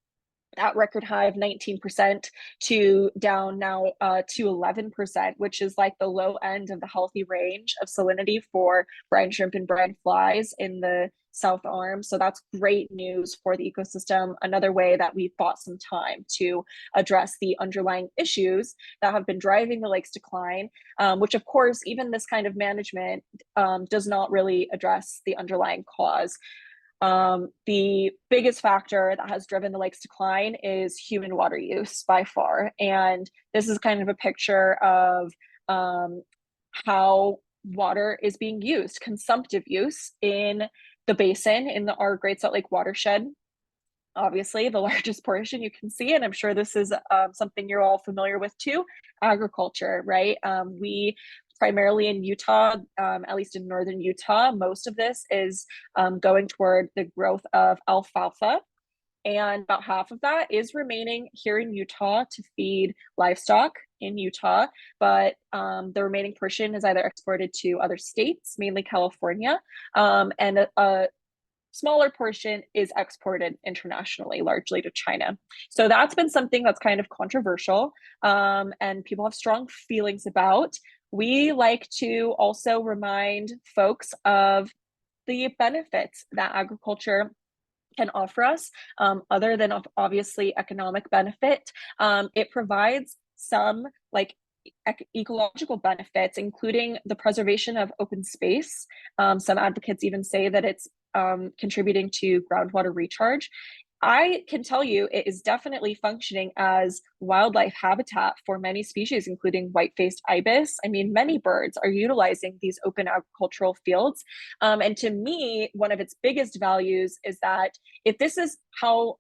[SPEAKER 2] that record high of 19% to down now to 11%, which is like the low end of the healthy range of salinity for brine shrimp and brine flies in the south arm. So that's great news for the ecosystem. Another way that we've bought some time to address the underlying issues that have been driving the lake's decline, which of course, even this kind of management does not really address the underlying cause. The biggest factor that has driven the lake's decline is human water use by far. And this is kind of a picture of how water is being used, consumptive use in the basin, in our Great Salt Lake watershed. Obviously, the largest portion you can see, and I'm sure this is something you're all familiar with too, agriculture, right? We primarily in Utah, at least in northern Utah, most of this is going toward the growth of alfalfa. And about half of that is remaining here in Utah to feed livestock in Utah. But the remaining portion is either exported to other states, mainly California, and a smaller portion is exported internationally, largely to China. So that's been something that's kind of controversial, and people have strong feelings about. We like to also remind folks of the benefits that agriculture can offer us, other than obviously economic benefit. It provides some like ecological benefits, including the preservation of open space. Some advocates even say that it's contributing to groundwater recharge. I can tell you it is definitely functioning as wildlife habitat for many species, including white-faced ibis. I mean, many birds are utilizing these open agricultural fields. And to me, one of its biggest values is that if this is how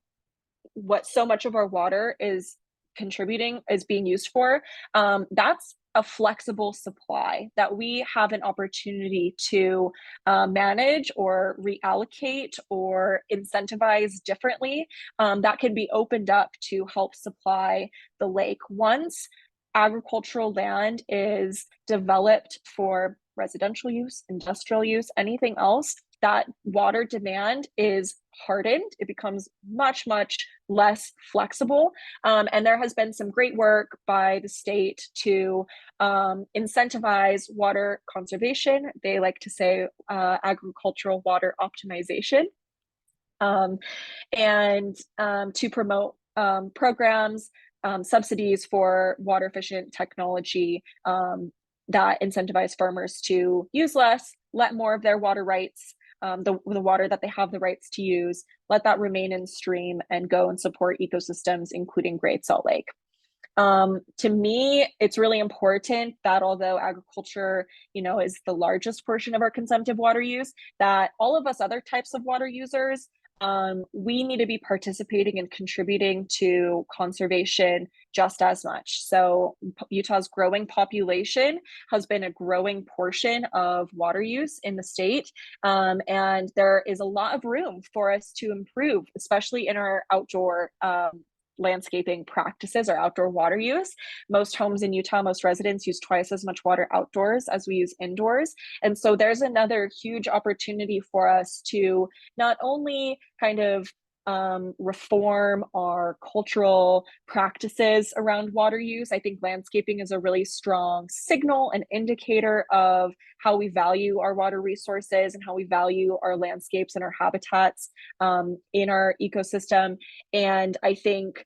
[SPEAKER 2] what so much of our water is contributing is being used for, that's a flexible supply that we have an opportunity to manage or reallocate or incentivize differently, that can be opened up to help supply the lake. Once agricultural land is developed for residential use, industrial use, anything else, that water demand is hardened. It becomes much, much less flexible. And there has been some great work by the state to incentivize water conservation. They like to say agricultural water optimization. And to promote programs, subsidies for water efficient technology that incentivize farmers to use less, let more of their water rights, the water that they have the rights to use, let that remain in stream and go and support ecosystems, including Great Salt Lake. To me, it's really important that although agriculture, is the largest portion of our consumptive water use, that all of us other types of water users, we need to be participating and contributing to conservation just as much. So Utah's growing population has been a growing portion of water use in the state. And there is a lot of room for us to improve, especially in our outdoor landscaping practices or outdoor water use. Most homes in Utah, most residents use twice as much water outdoors as we use indoors. And so there's another huge opportunity for us to not only kind of reform our cultural practices around water use. I think landscaping is a really strong signal and indicator of how we value our water resources and how we value our landscapes and our habitats in our ecosystem. And I think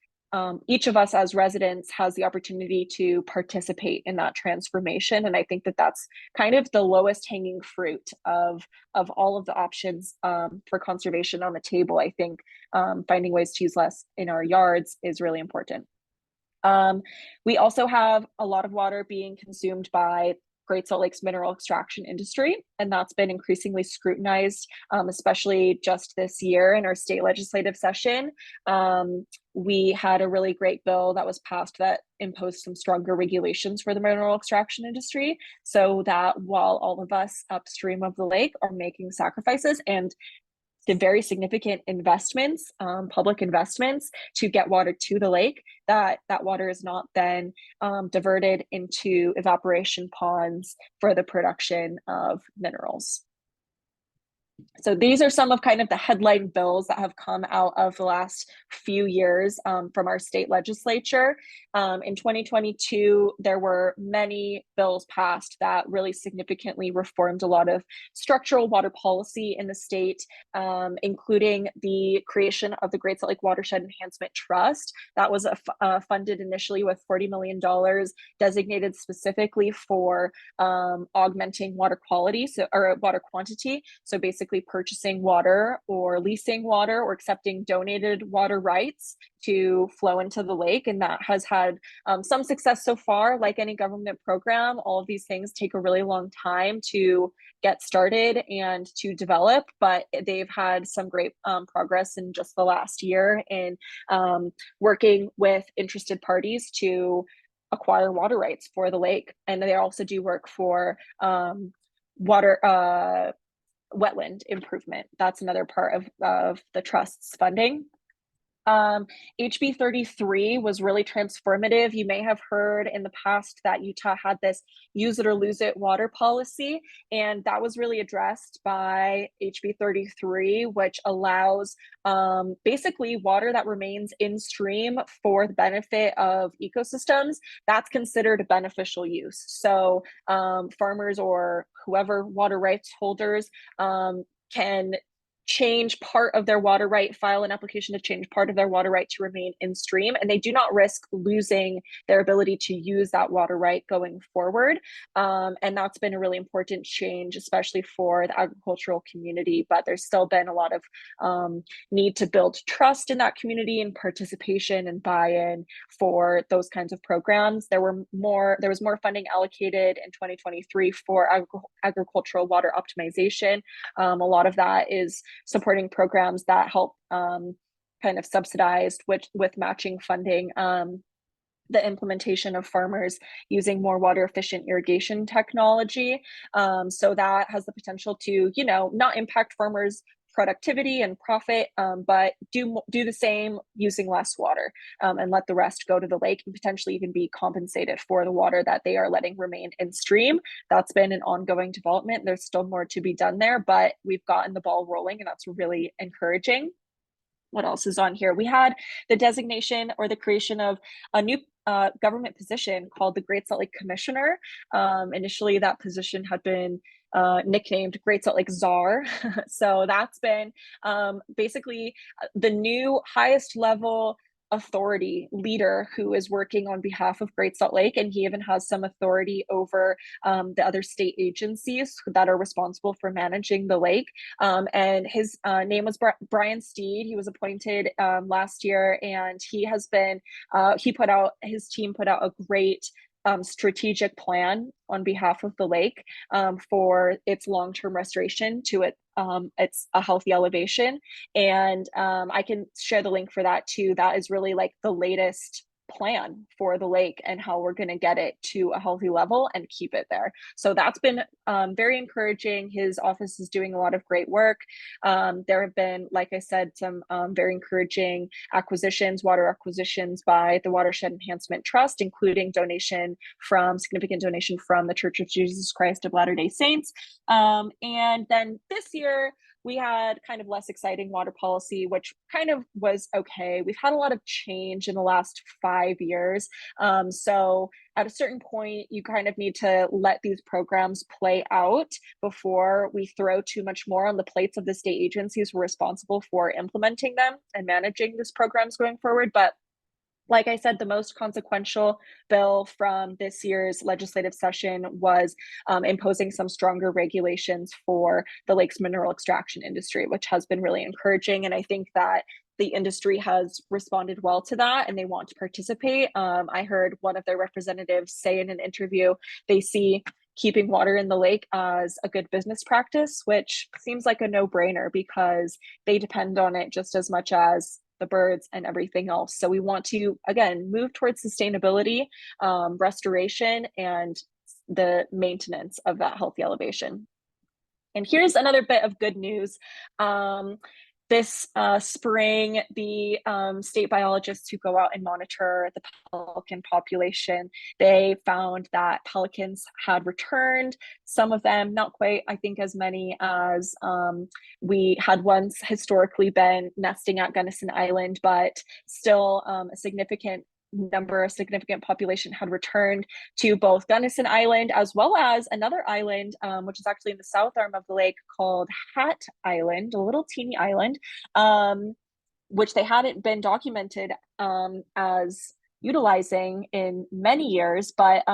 [SPEAKER 2] each of us as residents has the opportunity to participate in that transformation. And I think that that's kind of the lowest hanging fruit of all of the options for conservation on the table. I think finding ways to use less in our yards is really important. We also have a lot of water being consumed by Great Salt Lake's mineral extraction industry, and that's been increasingly scrutinized, especially just this year in our state legislative session. We had a really great bill that was passed that imposed some stronger regulations for the mineral extraction industry, so that while all of us upstream of the lake are making sacrifices and the very significant investments, public investments to get water to the lake, that water is not then diverted into evaporation ponds for the production of minerals. So these are some of kind of the headline bills that have come out of the last few years from our state legislature. In 2022, there were many bills passed that really significantly reformed a lot of structural water policy in the state, including the creation of the Great Salt Lake Watershed Enhancement Trust. That was funded initially with $40 million designated specifically for augmenting water quality, or water quantity. So basically purchasing water or leasing water or accepting donated water rights to flow into the lake. And that has had some success so far. Like any government program, all of these things take a really long time to get started and to develop, but they've had some great progress in just the last year in working with interested parties to acquire water rights for the lake. And they also do work for wetland improvement. That's another part of the trust's funding. HB 33 was really transformative. You may have heard in the past that Utah had this use it or lose it water policy, and that was really addressed by HB 33, which allows basically water that remains in stream for the benefit of ecosystems. That's considered a beneficial use. So farmers or whoever water rights holders can change part of their water right, file an application to change part of their water right to remain in stream, and they do not risk losing their ability to use that water right going forward. And that's been a really important change, especially for the agricultural community. But there's still been a lot of need to build trust in that community and participation and buy-in for those kinds of programs. There was more funding allocated in 2023 for agricultural water optimization. A lot of that is supporting programs that help kind of subsidized with matching funding the implementation of farmers using more water efficient irrigation technology. So that has the potential to, not impact farmers' productivity and profit, but do the same using less water, and let the rest go to the lake and potentially even be compensated for the water that they are letting remain in stream. That's been an ongoing development. There's still more to be done there, but we've gotten the ball rolling, and that's really encouraging. What else is on here? We had the designation or the creation of a new government position called the Great Salt Lake Commissioner. Initially, that position had been nicknamed Great Salt Lake Czar. So that's been basically the new highest level authority leader who is working on behalf of Great Salt Lake, and he even has some authority over the other state agencies that are responsible for managing the lake. And his name was Brian Steed. He was appointed last year, and he has been his team put out a great strategic plan on behalf of the lake for its long-term restoration to it's a healthy elevation. And I can share the link for that too. That is really like the latest plan for the lake and how we're going to get it to a healthy level and keep it there. So that's been very encouraging. His office is doing a lot of great work. There have been, like I said, some very encouraging water acquisitions by the Watershed Enhancement Trust, including significant donation from the Church of Jesus Christ of Latter-day Saints. And then this year, we had kind of less exciting water policy, which kind of was okay. We've had a lot of change in the last 5 years. So at a certain point, you kind of need to let these programs play out before we throw too much more on the plates of the state agencies who are responsible for implementing them and managing these programs going forward. But like I said, the most consequential bill from this year's legislative session was imposing some stronger regulations for the lake's mineral extraction industry, which has been really encouraging. And I think that the industry has responded well to that and they want to participate. I heard one of their representatives say in an interview, they see keeping water in the lake as a good business practice, which seems like a no-brainer because they depend on it just as much as the birds and everything else. So we want to, again, move towards sustainability, restoration, and the maintenance of that healthy elevation. And here's another bit of good news. This spring, the state biologists who go out and monitor the pelican population, they found that pelicans had returned. Some of them, not quite, I think, as many as we had once historically been nesting at Gunnison Island, but still a significant population had returned to both Gunnison Island as well as another island, which is actually in the south arm of the lake called Hat Island, a little teeny island, which they hadn't been documented as utilizing in many years. But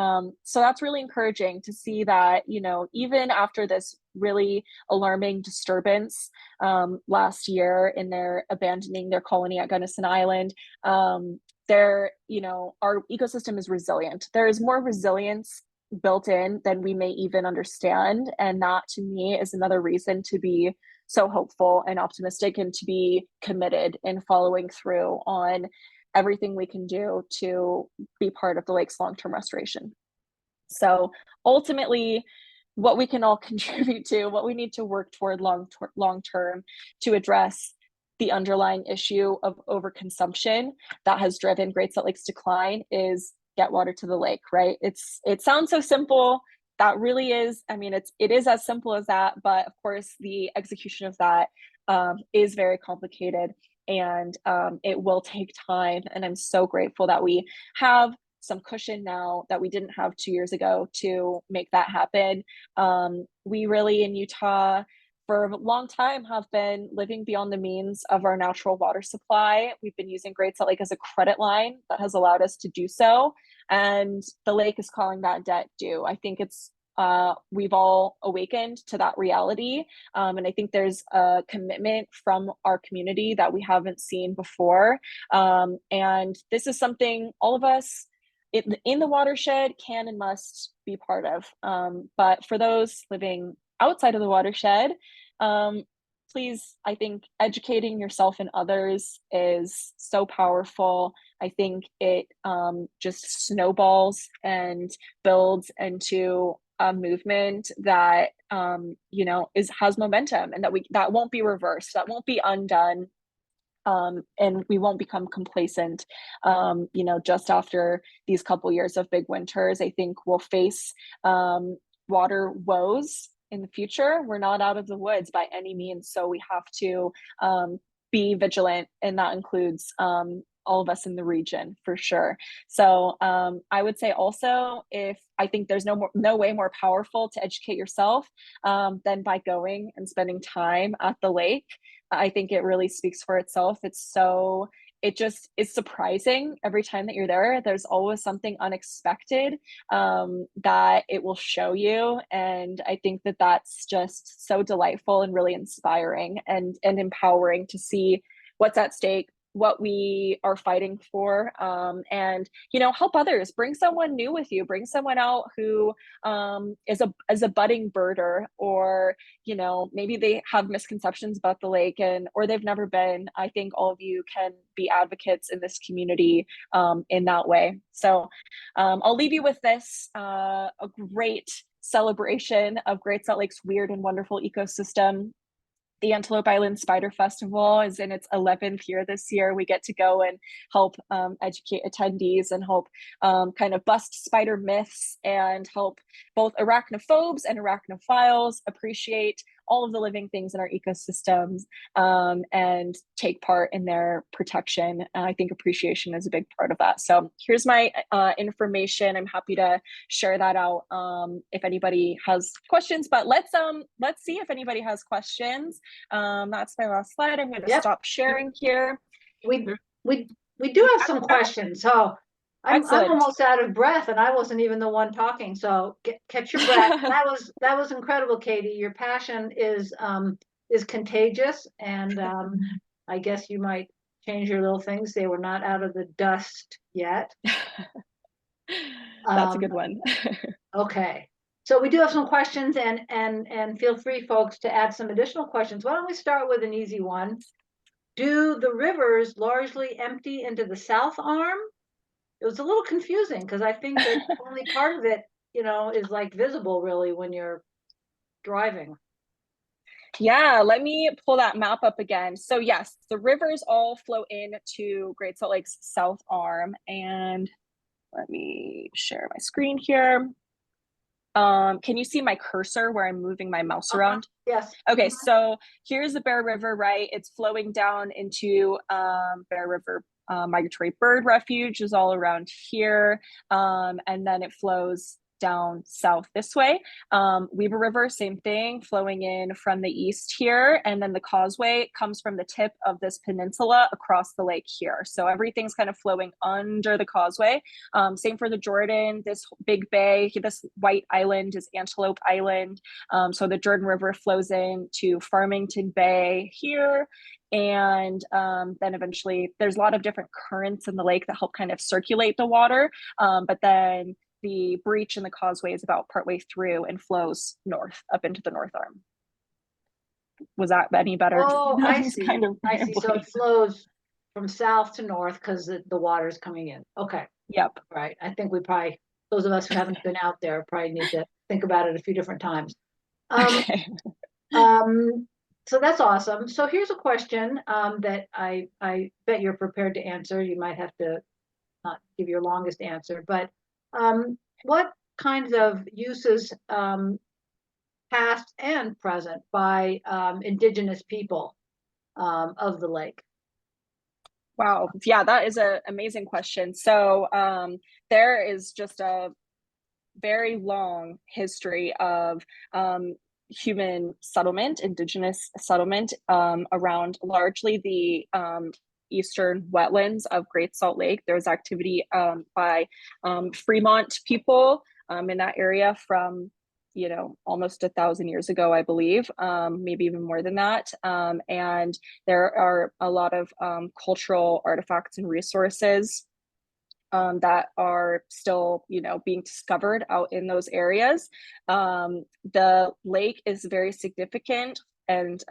[SPEAKER 2] so that's really encouraging to see that, even after this really alarming disturbance last in their abandoning their colony at Gunnison Island, our ecosystem is resilient. There is more resilience built in than we may even understand. And that to me is another reason to be so hopeful and optimistic and to be committed in following through on everything we can do to be part of the lake's long-term restoration. So ultimately, what we can all contribute to, what we need to work toward long-term to address the underlying issue of overconsumption that has driven Great Salt Lake's decline is get water to the lake, right? It sounds so simple. That really is, it is as simple as that, but of course the execution of that is very complicated and it will take time. And I'm so grateful that we have some cushion now that we didn't have 2 years ago to make that happen. We really in Utah for a long time have been living beyond the means of our natural water supply. We've been using Great Salt Lake as a credit line that has allowed us to do so. And the lake is calling that debt due. I think we've all awakened to that reality. And I think there's a commitment from our community that we haven't seen before. And this is something all of us in the watershed can and must be part of. But for those living outside of the watershed, please, I think educating yourself and others is so powerful. I think it just snowballs and builds into a movement that has momentum, and that won't be reversed, that won't be undone. And we won't become complacent, just after these couple years of big winters. I think we'll face water woes in the future. We're not out of the woods by any means, so we have to be vigilant, and that includes all of us in the region for sure. So I would say also, if I think there's no way more powerful to educate yourself than by going and spending time at the lake. I think it really speaks for itself. It just is surprising every time that you're there. There's always something unexpected that it will show you. And I think that that's just so delightful and really inspiring and empowering to see what's at stake, what we are fighting for, and help others. Bring someone new with you, bring someone out who is a budding birder, or maybe they have misconceptions about the lake or they've never been. I think all of you can be advocates in this community in that way. So I'll leave you with this, a great celebration of Great Salt Lake's weird and wonderful ecosystem. The Antelope Island Spider Festival is in its 11th year this year. We get to go and help educate attendees and help kind of bust spider myths and help both arachnophobes and arachnophiles appreciate all of the living things in our ecosystems and take part in their protection. I think appreciation is a big part of that. So here's my information. I'm happy to share that out if anybody has questions, but let's see if anybody has questions. That's my last slide. I'm going to stop sharing here.
[SPEAKER 1] We do have some questions. So I'm almost out of breath, and I wasn't even the one talking. So catch your breath. That was incredible, Katie. Your passion is contagious, and I guess you might change your little things. They were not out of the dust yet.
[SPEAKER 2] That's a good one.
[SPEAKER 1] Okay. So we do have some questions, and feel free, folks, to add some additional questions. Why don't we start with an easy one? Do the rivers largely empty into the south arm? It was a little confusing because I think that only part of it, is like visible really when you're driving.
[SPEAKER 2] Yeah, let me pull that map up again. So yes, the rivers all flow into Great Salt Lake's south arm, and let me share my screen here. Can you see my cursor where I'm moving my mouse around?
[SPEAKER 1] Yes.
[SPEAKER 2] Okay, so here's the Bear River, right? It's flowing down into Bear River Migratory Bird Refuge is all around here. And then it flows down south this way. Weaver River, same thing, flowing in from the east here. And then the causeway comes from the tip of this peninsula across the lake here. So everything's kind of flowing under the causeway. Same for the Jordan, this big bay, this white island is Antelope Island. So the Jordan River flows into Farmington Bay here. And then eventually there's a lot of different currents in the lake that help kind of circulate the water. But then the breach in the causeway is about partway through and flows north up into the north arm. Was that any better?
[SPEAKER 1] Oh, I see.
[SPEAKER 2] Kind of
[SPEAKER 1] I see. So it flows from south to north because the water is coming in. Okay.
[SPEAKER 2] Yep.
[SPEAKER 1] Right. I think those of us who haven't been out there probably need to think about it a few different times.
[SPEAKER 2] Okay.
[SPEAKER 1] So that's awesome. So here's a question that I bet you're prepared to answer. You might have to not give your longest answer, but what kinds of uses, past and present, by indigenous people of the lake?
[SPEAKER 2] Wow. Yeah, that is an amazing question. So there is just a very long history of human settlement, indigenous settlement around largely the eastern wetlands of Great Salt Lake. There's activity by Fremont people in that area from almost 1,000 years ago, I believe, maybe even more than that. And there are a lot of cultural artifacts and resources that are still, being discovered out in those areas. The lake is very significant, and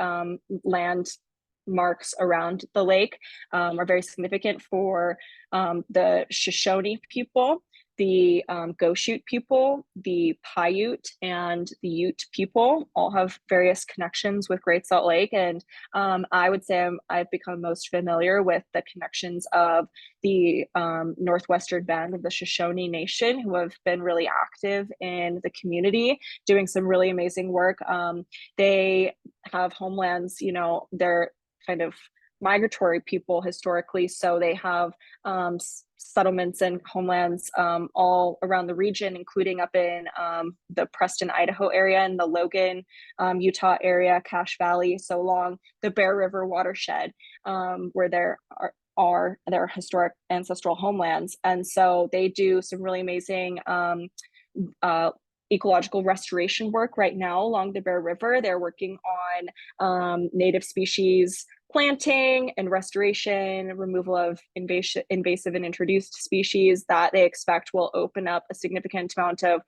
[SPEAKER 2] landmarks around the lake are very significant for the Shoshone people, the Goshute people, the Paiute, and the Ute people all have various connections with Great Salt Lake. And I would say I've become most familiar with the connections of the northwestern band of the Shoshone Nation, who have been really active in the community, doing some really amazing work. They have homelands, they're kind of migratory people historically, so they have settlements and homelands all around the region, including up in the Preston, Idaho area, and the Logan, Utah area, Cache Valley, so along the Bear River watershed, where there are their historic ancestral homelands. And so they do some really amazing ecological restoration work right now along the Bear River. They're working on native species planting and restoration, removal of invasive and introduced species that they expect will open up a significant amount of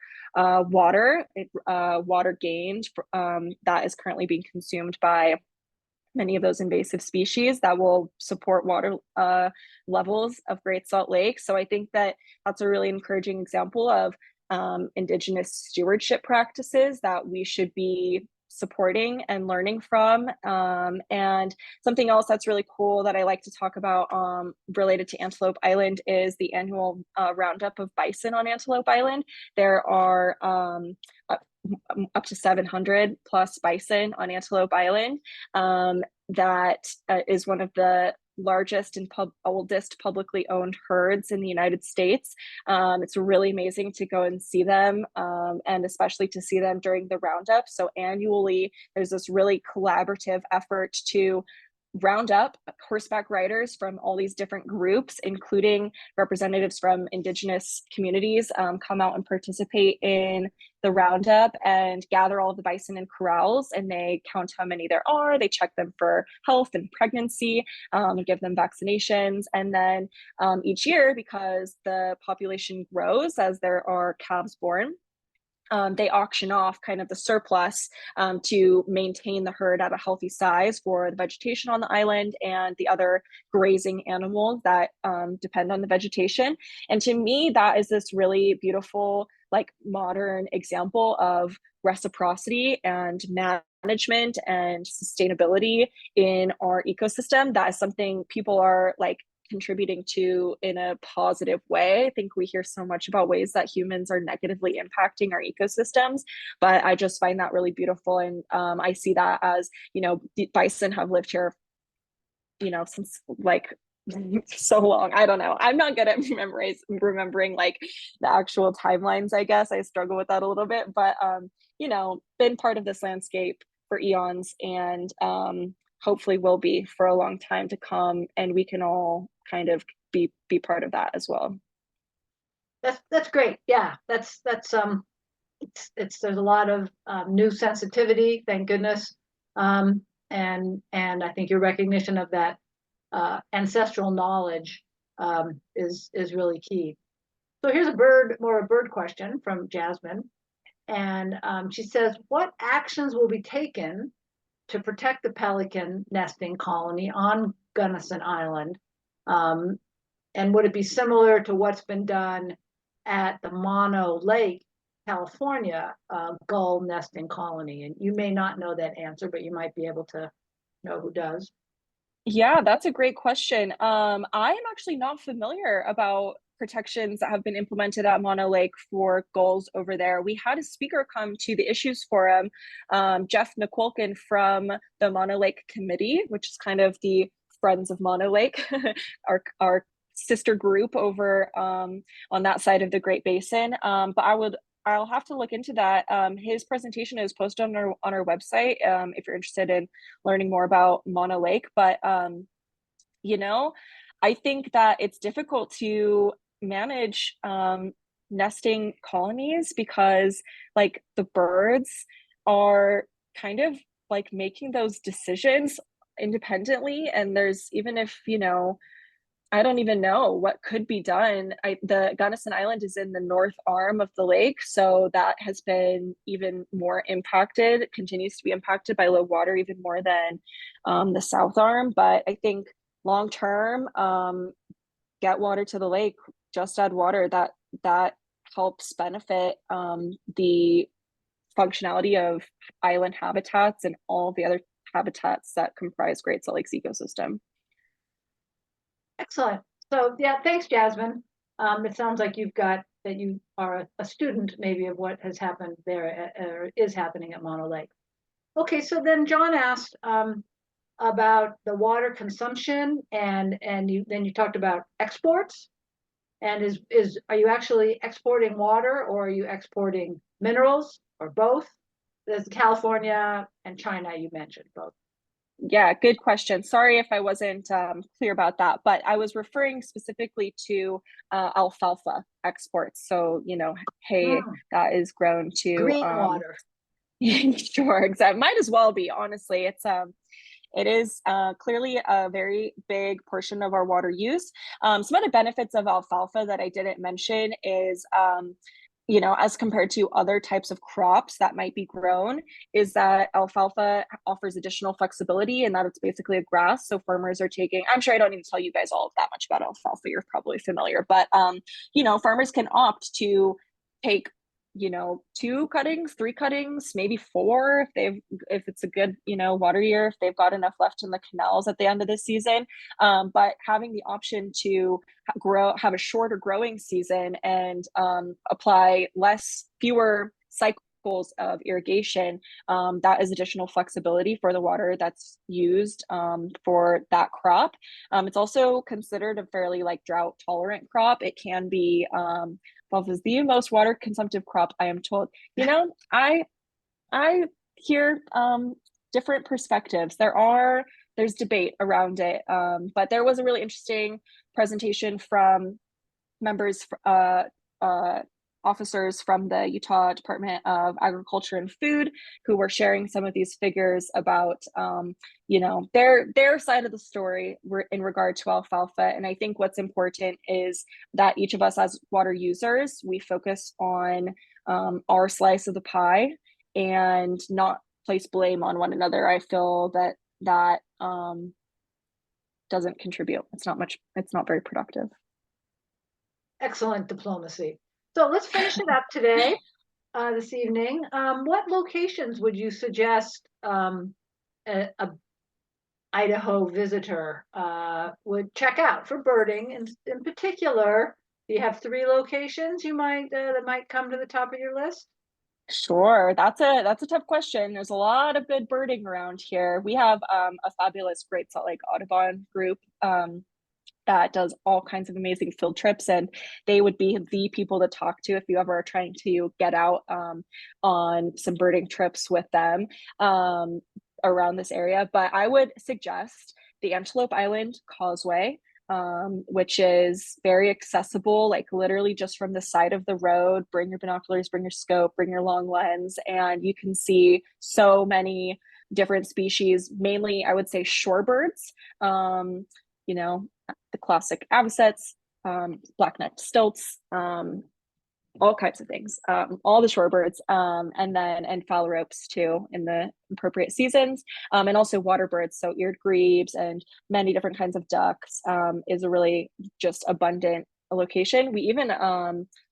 [SPEAKER 2] water gained that is currently being consumed by many of those invasive species that will support water levels of Great Salt Lake. So I think that that's a really encouraging example of Indigenous stewardship practices that we should be supporting and learning from. And something else that's really cool that I like to talk about related to Antelope Island is the annual roundup of bison on Antelope Island. There are up to 700 plus bison on Antelope Island. That is one of the largest and oldest publicly owned herds in the United States. It's really amazing to go and see them, and especially to see them during the roundup. So annually, there's this really collaborative effort to round up horseback riders from all these different groups, including representatives from Indigenous communities, come out and participate in the roundup and gather all of the bison in corrals, and they count how many there are. They check them for health and pregnancy, and give them vaccinations. And then each year, because the population grows as there are calves born, they auction off kind of the surplus to maintain the herd at a healthy size for the vegetation on the island and the other grazing animals that depend on the vegetation. And to me, that is this really beautiful, like, modern example of reciprocity and management and sustainability in our ecosystem. That is something people are like contributing to in a positive way. I think we hear so much about ways that humans are negatively impacting our ecosystems, but I just find that really beautiful. And I see that as, the bison have lived here, since like so long. I don't know. I'm not good at remembering like the actual timelines, I guess. I struggle with that a little bit, but been part of this landscape for eons, and hopefully will be for a long time to come, and we can all kind of be part of that as well.
[SPEAKER 1] That's great. Yeah, that's it's there's a lot of new sensitivity, thank goodness, and I think your recognition of that ancestral knowledge is really key. So here's a bird question from Jasmine, and she says, "What actions will be taken to protect the pelican nesting colony on Gunnison Island? And would it be similar to what's been done at the Mono Lake, California, gull nesting colony?" And you may not know that answer, but you might be able to know who does.
[SPEAKER 2] Yeah, that's a great question. I am actually not familiar about protections that have been implemented at Mono Lake for gulls over there. We had a speaker come to the Issues Forum, Jeff McQuilkin from the Mono Lake Committee, which is kind of the Friends of Mono Lake, our sister group over on that side of the Great Basin. But I would I'll have to look into that. His presentation is posted on our website, if you're interested in learning more about Mono Lake. But you know, I think that it's difficult to manage nesting colonies because like the birds are kind of like making those decisions independently. And there's, even if, I don't even know what could be done. The Gunnison Island is in the north arm of the lake, so that has been even more impacted, continues to be impacted by low water even more than the south arm. But I think long term, get water to the lake, just add water. That helps benefit the functionality of island habitats and all the other habitats that comprise Great Salt Lake's ecosystem.
[SPEAKER 1] Excellent. So yeah, thanks, Jasmine. It sounds like you are a student maybe of what has happened there or is happening at Mono Lake. Okay, so then John asked about the water consumption and then you talked about exports. And are you actually exporting water or are you exporting minerals or both? There's California and China, you mentioned both.
[SPEAKER 2] Yeah, good question. Sorry if I wasn't clear about that, but I was referring specifically to alfalfa exports. So, hay that is grown to
[SPEAKER 1] green water.
[SPEAKER 2] Sure, exactly. Might as well be, honestly. It is clearly a very big portion of our water use. Some of the benefits of alfalfa that I didn't mention is as compared to other types of crops that might be grown, is that alfalfa offers additional flexibility and that it's basically a grass. So farmers are I'm sure I don't need to tell you guys all that much about alfalfa, you're probably familiar, but farmers can opt to take 2 cuttings, 3 cuttings, maybe 4 if it's a good water year, if they've got enough left in the canals at the end of the season. But having the option to have a shorter growing season and apply fewer cycles of irrigation, that is additional flexibility for the water that's used for that crop. It's also considered a fairly drought tolerant crop. It can be alfalfa is the most water consumptive crop, I am told. I hear different perspectives. There's debate around it, but there was a really interesting presentation from members, officers from the Utah Department of Agriculture and Food, who were sharing some of these figures about their side of the story in regard to alfalfa. And I think what's important is that each of us as water users, we focus on our slice of the pie and not place blame on one another. I feel that doesn't contribute. It's not very productive.
[SPEAKER 1] Excellent diplomacy. So let's finish it up today, this evening. What locations would you suggest a Idaho visitor would check out for birding? In particular, do you have 3 locations that might come to the top of your list?
[SPEAKER 2] Sure, that's a tough question. There's a lot of good birding around here. We have a fabulous Great Salt Lake Audubon group that does all kinds of amazing field trips, and they would be the people to talk to if you ever are trying to get out on some birding trips with them around this area. But I would suggest the Antelope Island Causeway, which is very accessible, like literally just from the side of the road. Bring your binoculars, bring your scope, bring your long lens, and you can see so many different species, mainly I would say shorebirds. The classic avocets, black-necked stilts, all kinds of things, all the shorebirds, and phalaropes too in the appropriate seasons, and also water birds, so eared grebes and many different kinds of ducks, is a really just abundant location. We even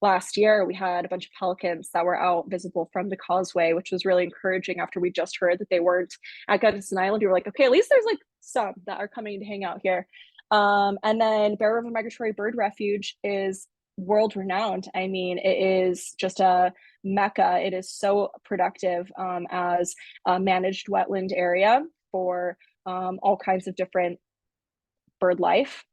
[SPEAKER 2] last year we had a bunch of pelicans that were out visible from the causeway, which was really encouraging after we just heard that they weren't at Gunnison Island. We were like, okay, at least there's some that are coming to hang out here. And then Bear River Migratory Bird Refuge is world renowned. I mean, it is just a mecca. It is so productive as a managed wetland area for all kinds of different bird life.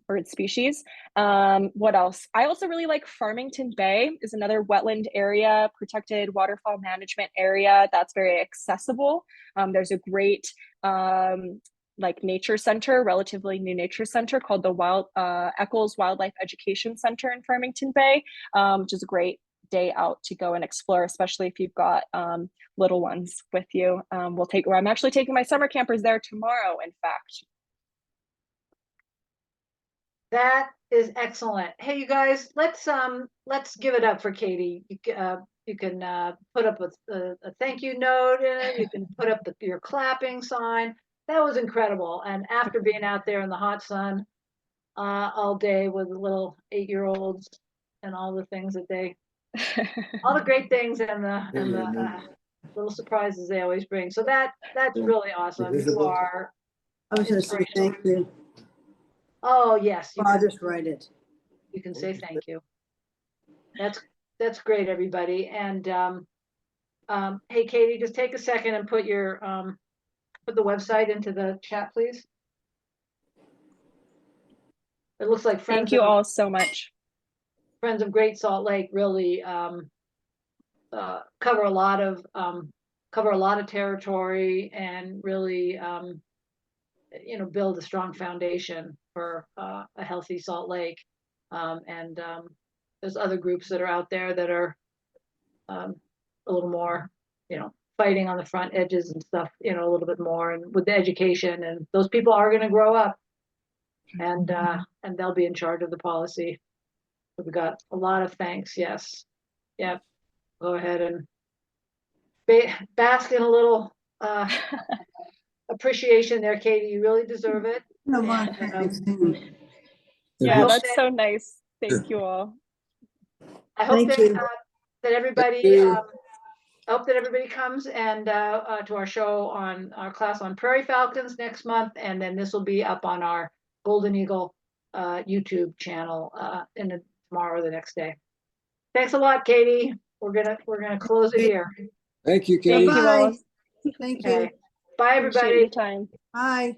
[SPEAKER 2] bird species. What else? I also really like Farmington Bay is another wetland area, protected waterfowl management area that's very accessible. There's a great like nature center, relatively new nature center called the Eccles Wildlife Education Center in Farmington Bay, which is a great day out to go and explore, especially if you've got little ones with you. I'm actually taking my summer campers there tomorrow, in fact.
[SPEAKER 1] That is excellent. Hey, you guys, let's give it up for Katie. You can put up a thank you note in it. You can put up your clapping sign. That was incredible. And after being out there in the hot sun all day with the little 8-year-olds and all the things that all the great things and the little surprises they always bring. So that's really awesome. You are
[SPEAKER 3] I was going to say thank you.
[SPEAKER 1] Oh yes,
[SPEAKER 3] I'll just write it.
[SPEAKER 1] You can say thank you. That's great, everybody. And hey, Katie, just take a second and put your put the website into the chat, please. It looks like
[SPEAKER 2] Thank you all so much.
[SPEAKER 1] Friends of Great Salt Lake really cover a lot of territory and really build a strong foundation for a healthy Salt Lake. There's other groups that are out there that are a little more, fighting on the front edges and stuff, a little bit more, and with the education, and those people are going to grow up and they'll be in charge of the policy. We've got a lot of thanks. Yes. Yep. Go ahead and bask in a little appreciation there, Katie. You really deserve it.
[SPEAKER 3] No,
[SPEAKER 2] yeah, that's so nice. Thank you all.
[SPEAKER 1] I hope that everybody I hope that everybody comes and to our show on our class on prairie falcons next month, and then this will be up on our Golden Eagle YouTube channel tomorrow or the next day. Thanks a lot, Katie. We're gonna close it here.
[SPEAKER 4] Thank you, Katie.
[SPEAKER 2] Thank you all.
[SPEAKER 3] Thank
[SPEAKER 1] Okay.
[SPEAKER 3] you.
[SPEAKER 1] Bye,
[SPEAKER 2] Appreciate
[SPEAKER 1] everybody.
[SPEAKER 2] your time.
[SPEAKER 3] Bye.